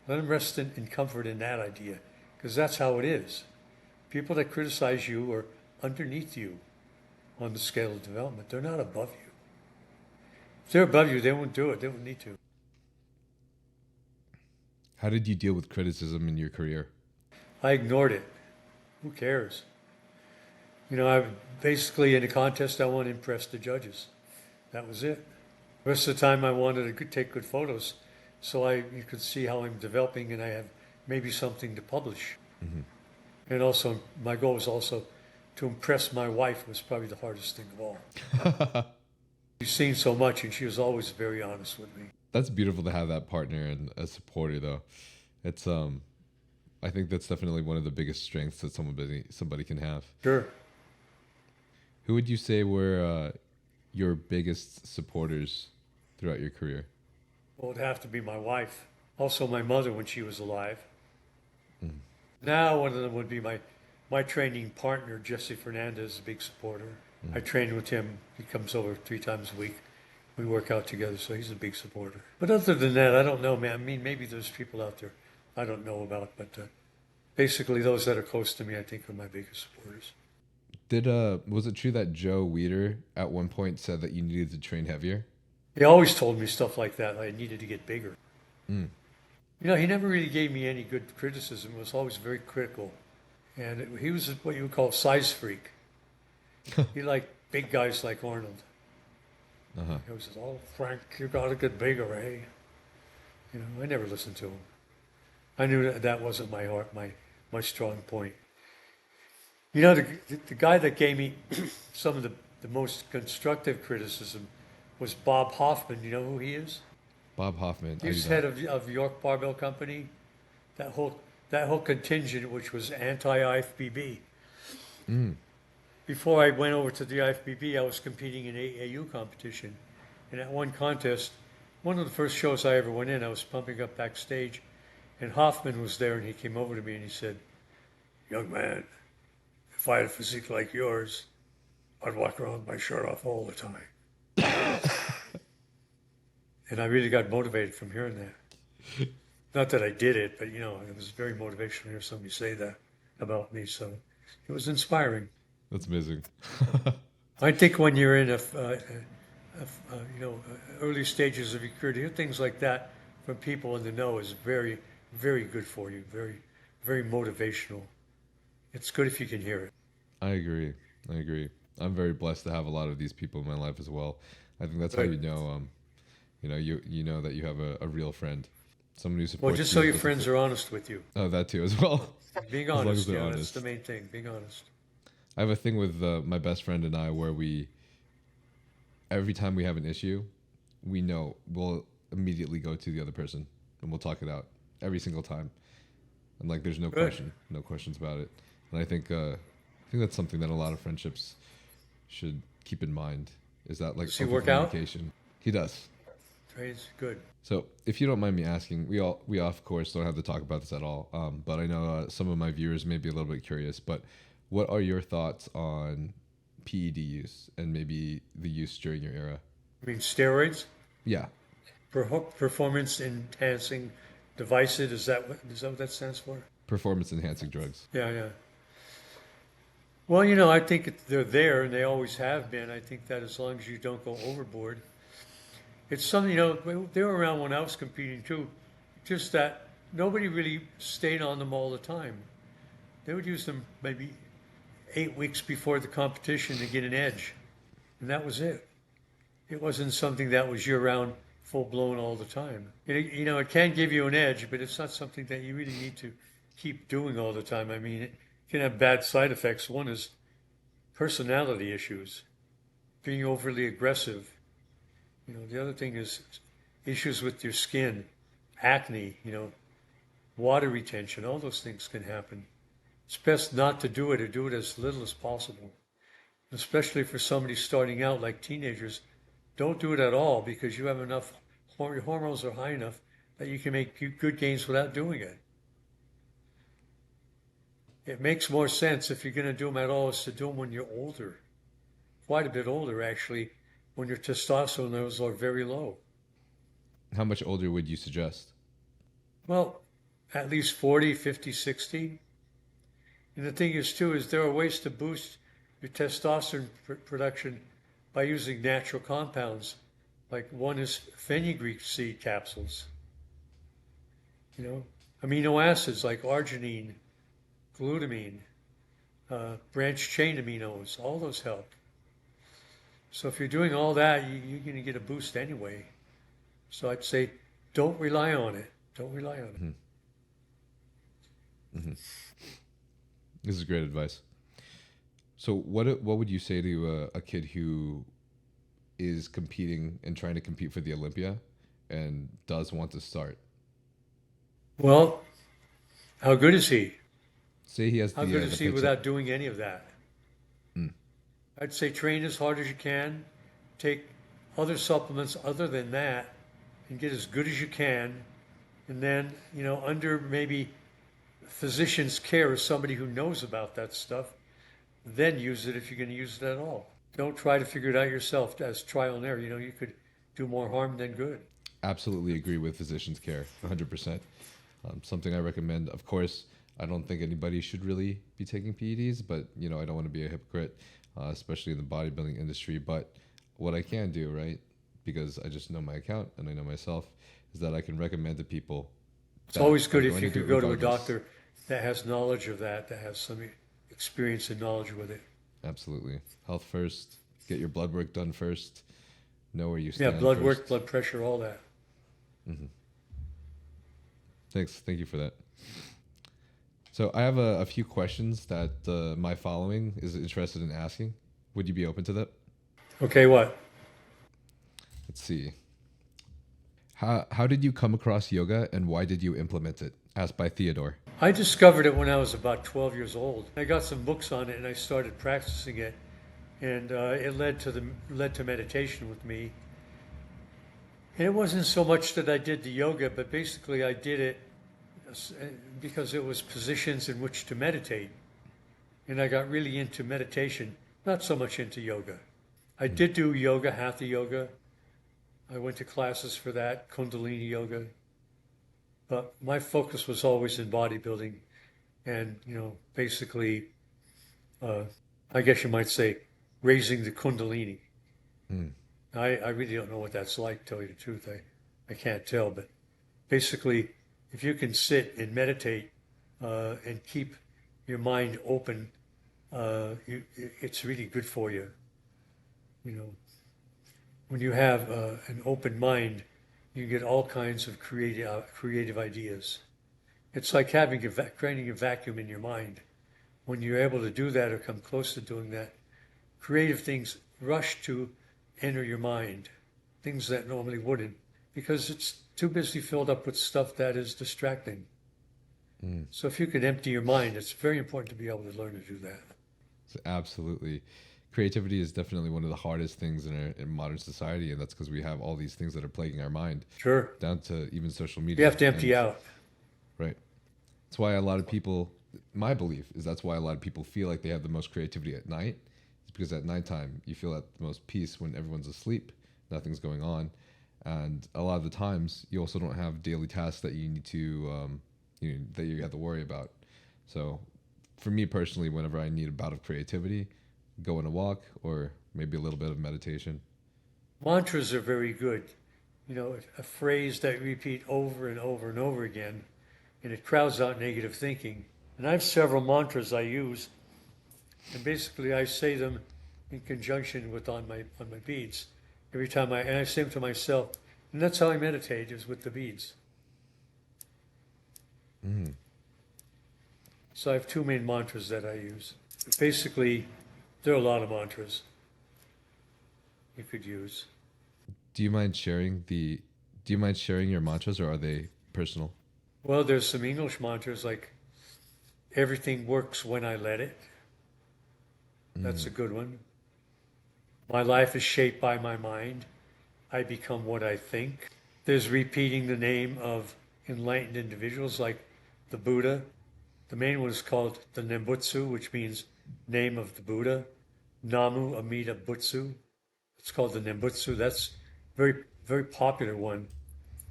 Let them rest in comfort in that idea, because that's how it is. People that criticize you are underneath you on the scale of development. They're not above you. If they're above you, they won't do it. They won't need to. How did you deal with criticism in your career? I ignored it. Who cares? I basically in a contest, I want to impress the judges. That was it. The rest of the time, I wanted to take good photos, so you could see how I'm developing, and I have maybe something to publish. And also, my goal was also to impress my wife. Was probably the hardest thing of all. She's seen so much, and she was always very honest with me. That's beautiful to have that partner and a supporter, though. It's I think that's definitely one of the biggest strengths that somebody can have. Sure. Who would you say were your biggest supporters throughout your career? Well, it'd have to be my wife. Also, my mother when she was alive. Now, one of them would be my training partner, Jesse Fernandez, a big supporter. I train with him. He comes over 3 times a week. We work out together, so he's a big supporter. But other than that, I don't know, man. I mean, maybe there's people out there I don't know about, but basically those that are close to me, I think, are my biggest supporters. Was it true that Joe Weider at one point said that you needed to train heavier? He always told me stuff like that. I needed to get bigger. Mm. You know, he never really gave me any good criticism. He was always very critical. And he was what you would call a size freak. He liked big guys like Arnold. Uh-huh. He was, "Oh, Frank, you got to get bigger, eh?" You know, I never listened to him. I knew that wasn't my heart, my strong point. You know, the guy that gave me some of the most constructive criticism was Bob Hoffman. You know who he is? Bob Hoffman. He was head of York Barbell Company. That whole contingent, which was anti-IFBB. Mm. Before I went over to the IFBB, I was competing in AAU competition. And at one contest, one of the first shows I ever went in, I was pumping up backstage, and Hoffman was there, and he came over to me and he said, "Young man, if I had a physique like yours, I'd walk around with my shirt off all the time." And I really got motivated from hearing that. Not that I did it, but, you know, it was very motivational to hear somebody say that about me. So it was inspiring. That's amazing. I think when you're in early stages of your career, to hear things like that from people in the know is very, very good for you. Very, very motivational. It's good if you can hear it. I agree. I'm very blessed to have a lot of these people in my life as well. I think that's how Right. you know, you know that you have a real friend, someone who supports Well, just you. so your friends are honest with you. Oh, that too as well. Being As long as honest, they're yeah, that's honest. the main thing. Being honest. I have a thing with my best friend and I where every time we have an issue, we'll immediately go to the other person and we'll talk it out every single time. And like, there's no questions about it. And I think that's something that a lot of friendships should keep in mind, is that like Does he open work out? communication. He does. Trains good. So if you don't mind me asking, we of course don't have to talk about this at all. But I know some of my viewers may be a little bit curious, but what are your thoughts on PED use and maybe the use during your era? I mean, steroids, Yeah. performance enhancing devices. Is that what that stands for? Performance enhancing drugs. Yeah. Well, you know, I think they're there and they always have been. I think that as long as you don't go overboard, it's something, you know, they were around when I was competing too. Just that nobody really stayed on them all the time. They would use them maybe 8 weeks before the competition to get an edge, and that was it. It wasn't something that was year-round, full-blown all the time. You know, it can give you an edge, but it's not something that you really need to keep doing all the time. I mean, it can have bad side effects. One is personality issues, being overly aggressive. You know, the other thing is issues with your skin, acne, you know, water retention. All those things can happen. It's best not to do it or do it as little as possible. Especially for somebody starting out like teenagers, don't do it at all because you have enough, your hormones are high enough that you can make good gains without doing it. It makes more sense if you're going to do them at all is to do them when you're older. Quite a bit older, actually, when your testosterone levels are very low. How much older would you suggest? Well, at least 40, 50, 60. And the thing is, too, is there are ways to boost your testosterone production by using natural compounds. Like one is fenugreek seed capsules. You know, amino acids like arginine, glutamine, branched chain aminos, all those help. So if you're doing all that, you're going to get a boost anyway. So I'd say don't rely on it. Don't rely on it. Mm-hmm. Mm-hmm. This is great advice. So what would you say to a kid who is competing and trying to compete for the Olympia and does want to start? Well, how good is he? Say he has How good is he without doing any of that? I'd say train as hard as you can, take other supplements other than that, and get as good as you can. And then, under maybe physician's care of somebody who knows about that stuff, then use it if you're going to use it at all. Don't try to figure it out yourself as trial and error. You could do more harm than good. Absolutely agree with physician's care, 100%. Something I recommend. Of course, I don't think anybody should really be taking PEDs, but I don't want to be a hypocrite, especially in the bodybuilding industry. But what I can do, right, because I just know my account and I know myself, is that I can recommend to people. It's always good if you could go to a doctor that has knowledge of that has some experience and knowledge with it. Absolutely. Health first. Get your blood work done first. Know where you stand. Yeah, blood first. work, blood pressure, all that. Mm-hmm. Thanks. Thank you for that. So I have a few questions that my following is interested in asking. Would you be open to that? Okay, what? Let's see. How did you come across yoga and why did you implement it? Asked by Theodore. I discovered it when I was about 12 years old. I got some books on it and I started practicing it, and it led to meditation with me. And it wasn't so much that I did the yoga, but basically I did it because it was positions in which to meditate. And I got really into meditation, not so much into yoga. I did do yoga, hatha yoga. I went to classes for that, Kundalini yoga. But my focus was always in bodybuilding and, basically, I guess you might say, raising the Kundalini. I really don't know what that's like, to tell you the truth. I can't tell, but basically, if you can sit and meditate and keep your mind open, it's really good for you. When you have an open mind, you get all kinds of creative ideas. It's like creating a vacuum in your mind. When you're able to do that or come close to doing that, creative things rush to enter your mind, things that normally wouldn't, because it's too busy filled up with stuff that is distracting. So if you could empty your mind, it's very important to be able to learn to do that. Absolutely. Creativity is definitely one of the hardest things in modern society, and that's because we have all these things that are plaguing our mind. Sure. Down to even social media. You have to empty out. Right. That's why a lot of people, my belief is that's why a lot of people feel like they have the most creativity at night. It's because at nighttime you feel at the most peace when everyone's asleep, nothing's going on. And a lot of the times you also don't have daily tasks that you need to, that you have to worry about. So for me personally, whenever I need a bout of creativity, go on a walk or maybe a little bit of meditation. Mantras are very good. A phrase that you repeat over and over and over again, and it crowds out negative thinking. And I have several mantras I use, and basically I say them in conjunction with on my beads every time I say them to myself, and that's how I meditate, is with the beads. So I have two main mantras that I use. Basically, there are a lot of mantras you could use. Do you mind sharing your mantras, or are they personal? Well, there's some English mantras like everything works when I let it. That's a good one. My life is shaped by my mind. I become what I think. There's repeating the name of enlightened individuals like the Buddha. The main one is called the Nembutsu, which means name of the Buddha. Namu Amida Butsu. It's called the Nembutsu. That's very, very popular one.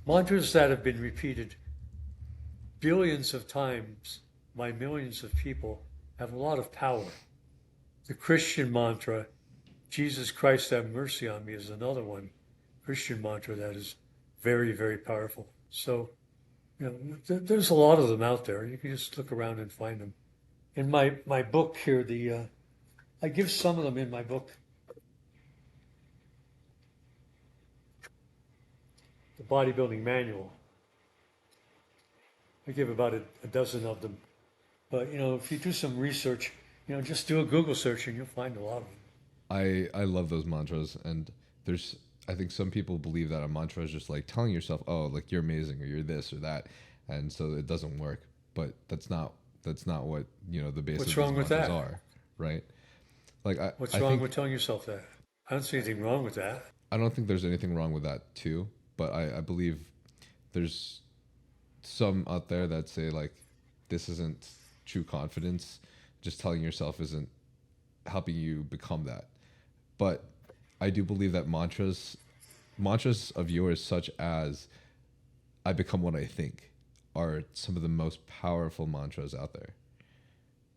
Mantras that have been repeated billions of times by millions of people have a lot of power. The Christian mantra, Jesus Christ have mercy on me, is another one. Christian mantra that is very, very powerful. So, there's a lot of them out there. You can just look around and find them. In my book here, I give some of them in my book. The Bodybuilding Manual. I give about a dozen of them. But, if you do some research, just do a Google search and you'll find a lot of them. I love those mantras, and I think some people believe that a mantra is just like telling yourself, oh, like you're amazing or you're this or that, and so it doesn't work. But that's not what the basis What's of wrong these with mantras that? are, right? Like What's wrong with telling yourself that? I don't see anything wrong with that. I don't think there's anything wrong with that too, but I believe there's some out there that say like this isn't true confidence. Just telling yourself isn't helping you become that. But I do believe that mantras of yours, such as "I become what I think," are some of the most powerful mantras out there,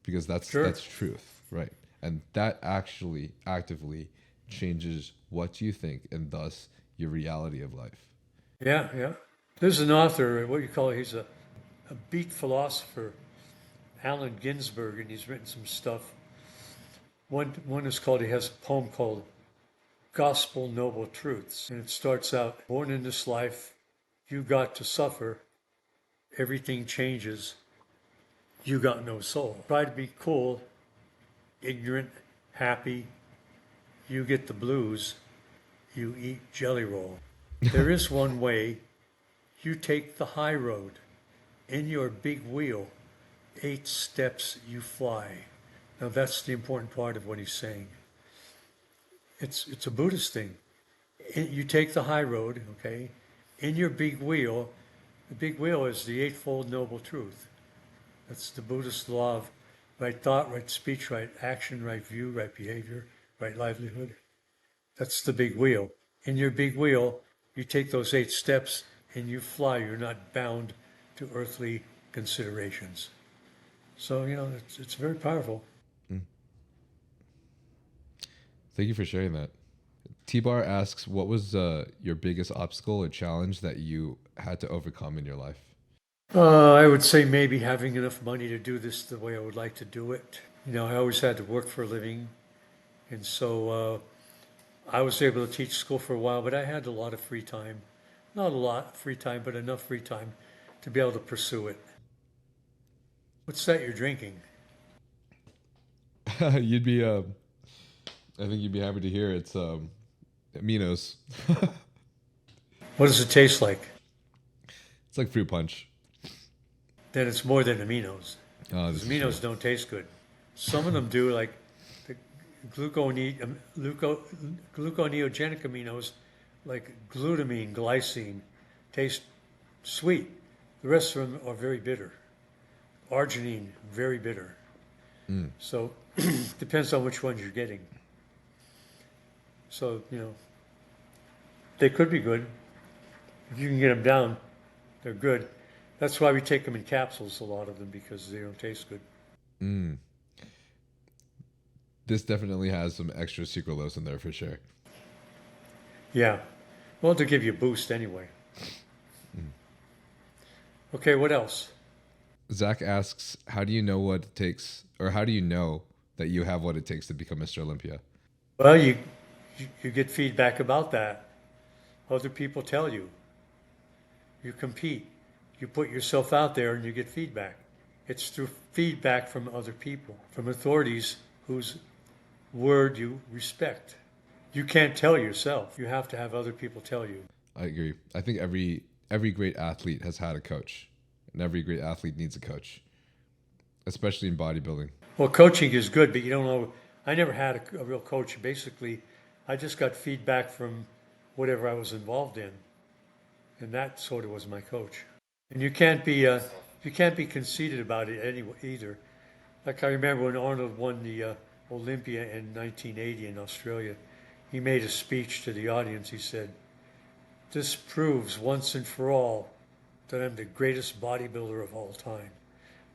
because that's truth, right? And that actually actively changes what you think and thus your reality of life. Yeah, yeah. There's an author, what you call it, he's a beat philosopher, Allen Ginsberg, and he's written some stuff. One is called, he has a poem called Gospel Noble Truths. And it starts out, born in this life, you got to suffer, everything changes, you got no soul. Try to be cool, ignorant, happy, you get the blues, you eat jelly roll. There is one way, you take the high road. In your big wheel, 8 steps you fly. Now that's the important part of what he's saying. It's a Buddhist thing. You take the high road, okay? In your big wheel, the big wheel is the Eightfold Noble Truth. That's the Buddhist law of right thought, right speech, right action, right view, right behavior, right livelihood. That's the big wheel. In your big wheel, you take those 8 steps and you fly. You're not bound to earthly considerations. So, it's very powerful. Thank you for sharing that. T-Bar asks, what was your biggest obstacle or challenge that you had to overcome in your life? I would say maybe having enough money to do this the way I would like to do it. I always had to work for a living. And so I was able to teach school for a while, but I had a lot of free time. Not a lot of free time, but enough free time to be able to pursue it. What's that you're drinking? You'd be, I think you'd be happy to hear it's aminos. What does it taste like? It's like fruit punch. Then it's more than aminos. This is Aminos true. don't taste good. Some of them do, like the gluconeogenic aminos, like glutamine, glycine, taste sweet. The rest of them are very bitter. Arginine, very bitter. So depends on which ones you're getting. So, they could be good. If you can get them down, they're good. That's why we take them in capsules, a lot of them, because they don't taste good. This definitely has some extra sucralose in there for sure. Yeah. Well, to give you a boost anyway. Okay, what else? Zach asks, how do you know what it takes, or how do you know that you have what it takes to become Mr. Olympia? Well, you get feedback about that. Other people tell you. You compete. You put yourself out there and you get feedback. It's through feedback from other people, from authorities whose word you respect. You can't tell yourself. You have to have other people tell you. I agree. I think every great athlete has had a coach, and every great athlete needs a coach, especially in bodybuilding. Well, coaching is good, but you don't know. I never had a real coach. Basically, I just got feedback from whatever I was involved in, and that sort of was my coach. And you can't be conceited about it anyway either. Like I remember when Arnold won the Olympia in 1980 in Australia, he made a speech to the audience. He said, "This proves once and for all that I'm the greatest bodybuilder of all time."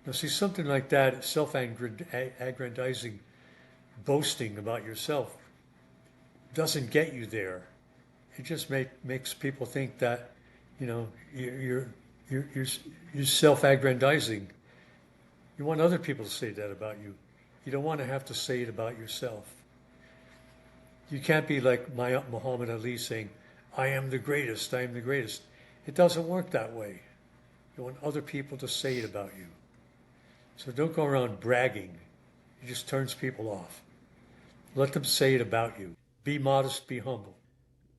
Now, see, something like that, self-aggrandizing, boasting about yourself, doesn't get you there. It just makes people think that, you're self-aggrandizing. You want other people to say that about you. You don't want to have to say it about yourself. You can't be like Muhammad Ali saying, "I am the greatest, I am the greatest." It doesn't work that way. You want other people to say it about you. So don't go around bragging. It just turns people off. Let them say it about you. Be modest, be humble.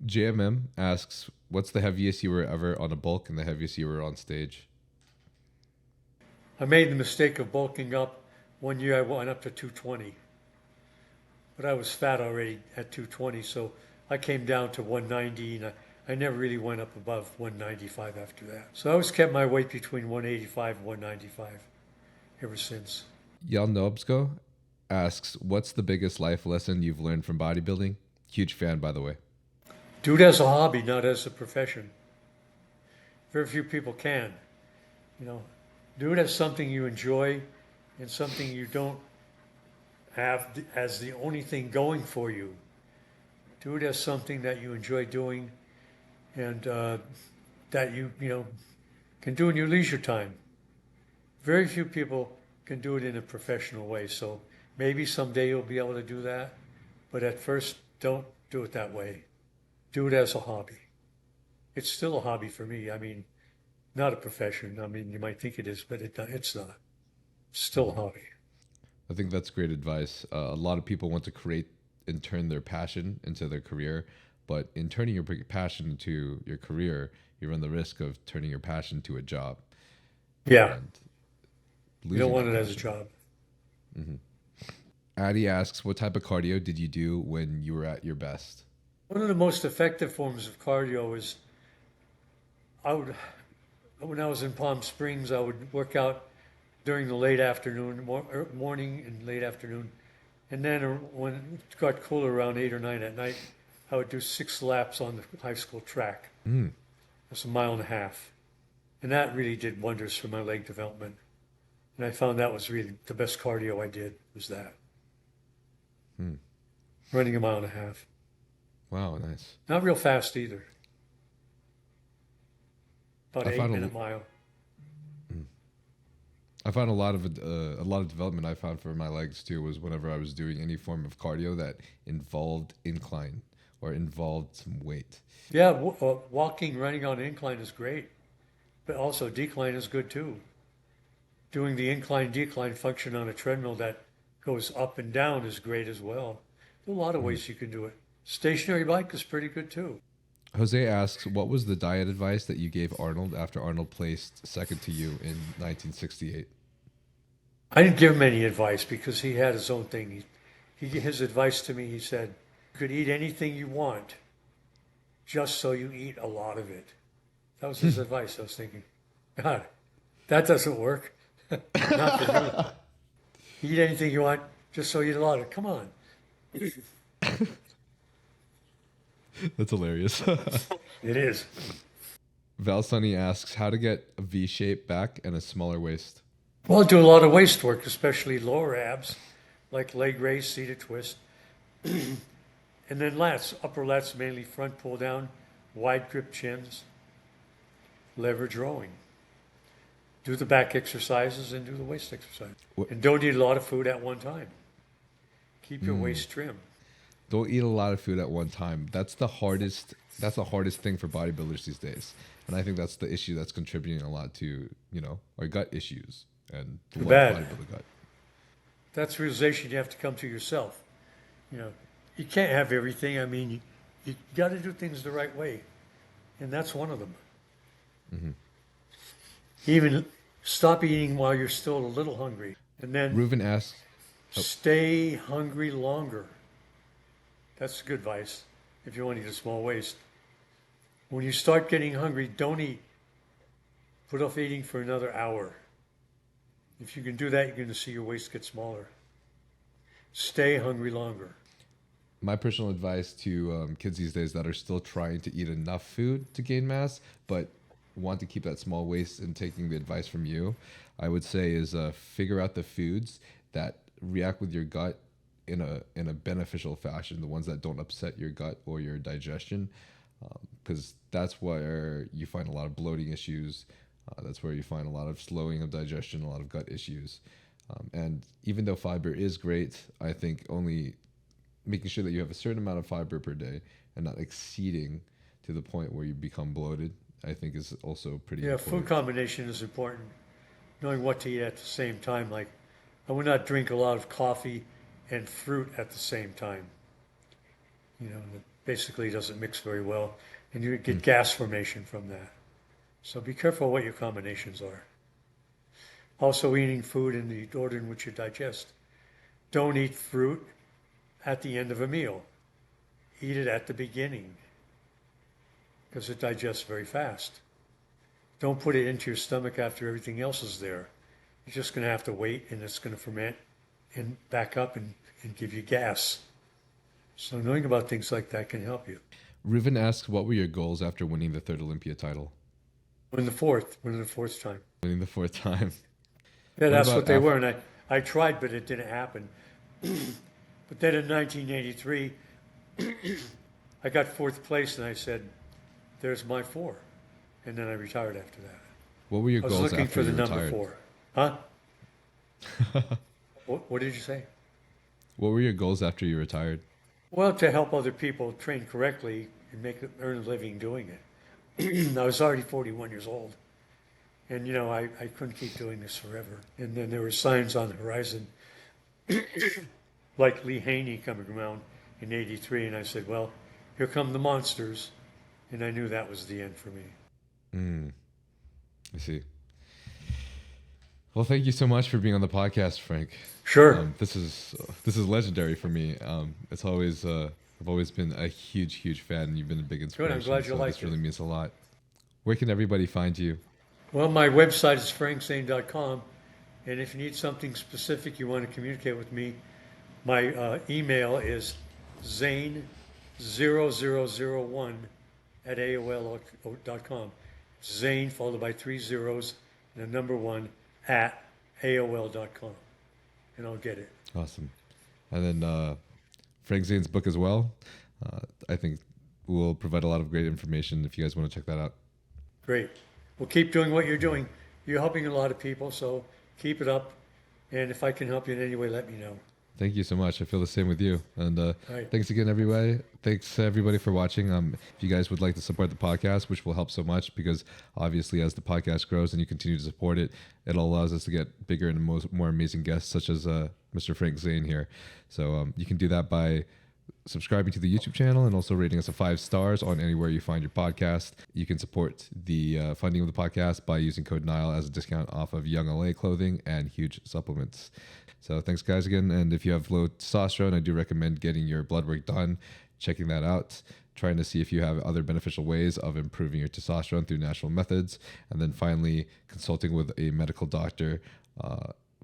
JMM asks, what's the heaviest you were ever on a bulk and the heaviest you were on stage? I made the mistake of bulking up. One year I went up to 220. But I was fat already at 220, so I came down to 190, and I never really went up above 195 after that. So I always kept my weight between 185 and 195 ever since. Jan Nobsko asks, what's the biggest life lesson you've learned from bodybuilding? Huge fan, by the way. Do it as a hobby, not as a profession. Very few people can. You know, do it as something you enjoy and something you don't have as the only thing going for you. Do it as something that you enjoy doing and that you can do in your leisure time. Very few people can do it in a professional way. So maybe someday you'll be able to do that. But at first, don't do it that way. Do it as a hobby. It's still a hobby for me. I mean, not a profession. I mean, you might think it is, but it's not. It's still a hobby. I think that's great advice. A lot of people want to create and turn their passion into their career, but in turning your passion into your career, you run the risk of turning your passion to a job. Yeah. And You don't want that it as a passion. job. Mm-hmm. Addie asks, what type of cardio did you do when you were at your best? One of the most effective forms of cardio is when I was in Palm Springs, I would work out during the late afternoon, morning and late afternoon. And then when it got cooler around 8 or 9 at night, I would do 6 laps on the high school track. That's 1.5 miles. And that really did wonders for my leg development. And I found that was really the best cardio I did was that. Running 1.5 miles. Wow, nice. Not real fast either. About I 8-minute mile. I found a lot of development I found for my legs too was whenever I was doing any form of cardio that involved incline or involved some weight. Yeah, walking, running on incline is great, but also decline is good too. Doing the incline-decline function on a treadmill that goes up and down is great as well. There are a lot of ways you can do it. Stationary bike is pretty good too. Jose asks, what was the diet advice that you gave Arnold after Arnold placed second to you in 1968? I didn't give him any advice because he had his own thing. His advice to me, he said, you could eat anything you want, just so you eat a lot of it. That was his advice. I was thinking, God, that doesn't work. Not for me. Eat anything you want, just so you eat a lot of it. Come on. That's hilarious. It is. Val Sunny asks, how to get a V-shaped back and a smaller waist? Well, I do a lot of waist work, especially lower abs, like leg raise, seated twist. And then lats, upper lats, mainly front pull down, wide grip chins, leverage rowing. Do the back exercises and do the waist exercise. And don't eat a lot of food at one time. Keep your waist trim. Don't eat a lot of food at one time. That's the hardest thing for bodybuilders these days. And I think that's the issue that's contributing a lot to, our gut issues and the bodybuilder gut. That's a realization you have to come to yourself. You can't have everything. I mean, you got to do things the right way. And that's one of them. Mm-hmm. Even stop eating while you're still a little hungry. And then Reuven asks, stay hungry longer. That's good advice if you want to eat a small waist. When you start getting hungry, don't eat. Put off eating for another hour. If you can do that, you're going to see your waist get smaller. Stay hungry longer. my personal advice to kids these days that are still trying to eat enough food to gain mass, but want to keep that small waist and taking the advice from you, I would say is figure out the foods that react with your gut in a beneficial fashion, the ones that don't upset your gut or your digestion, because that's where you find a lot of bloating issues. That's where you find a lot of slowing of digestion, a lot of gut issues. And even though fiber is great, I think only making sure that you have a certain amount of fiber per day and not exceeding to the point where you become bloated, I think is also pretty important. Food combination is important. Knowing what to eat at the same time. Like, I would not drink a lot of coffee and fruit at the same time. You know, it basically doesn't mix very well. And you get gas formation from that. So be careful what your combinations are. Also, eating food in the order in which you digest. Don't eat fruit at the end of a meal. Eat it at the beginning. because it digests very fast. Don't put it into your stomach after everything else is there. You're just going to have to wait, and it's going to ferment and back up and give you gas. So knowing about things like that can help you. Ruven asks, what were your goals after winning the third Olympia title? Winning the fourth time. Winning the fourth time. Yeah, that's what they were. And I tried, but it didn't happen. But then in 1983, I got fourth place, and I said, there's my 4. And then I retired after that. What were your goals after you I was looking for the number retired? 4. Huh? What did you say? What were your goals after you retired? Well, to help other people train correctly and earn a living doing it. I was already 41 years old. And, I couldn't keep doing this forever. And then there were signs on the horizon, like Lee Haney coming around in 83. And I said, well, here come the monsters. And I knew that was the end for me. I see. Well, thank you so much for being on the podcast, Frank. Sure. This is legendary for me. It's always I've always been a huge fan. You've been a big inspiration. Good. I'm glad you liked it. This really means a lot. Where can everybody find you? Well, my website is frankzane.com, and if you need something specific you want to communicate with me, my email is zane0001 at AOL.com. Zane followed by 3 zeros and a number 1 at AOL.com, and I'll get it. Awesome. And then Frank Zane's book as well. I think will provide a lot of great information if you guys want to check that out. Great. Well, keep doing what you're doing. You're helping a lot of people, so keep it up. And if I can help you in any way, let me know. Thank you so much. I feel the same with you. And right. Thanks again, everybody. Thanks everybody for watching. If you guys would like to support the podcast, which will help so much because obviously as the podcast grows and you continue to support it, it allows us to get bigger and more amazing guests such as Mr. Frank Zane here. So you can do that by subscribing to the YouTube channel and also rating us a 5 stars on anywhere you find your podcast. You can support the funding of the podcast by using code NILE as a discount off of Young LA clothing and huge supplements. So thanks guys again. And if you have low testosterone, I do recommend getting your blood work done, checking that out, trying to see if you have other beneficial ways of improving your testosterone through natural methods. And then finally consulting with a medical doctor,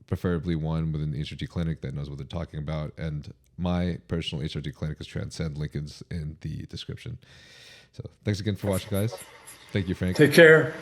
preferably one within the HRT clinic that knows what they're talking about. And my personal HRT clinic is Transcend. Link is in the description. So thanks again for watching, guys. Thank you, Frank. Take care.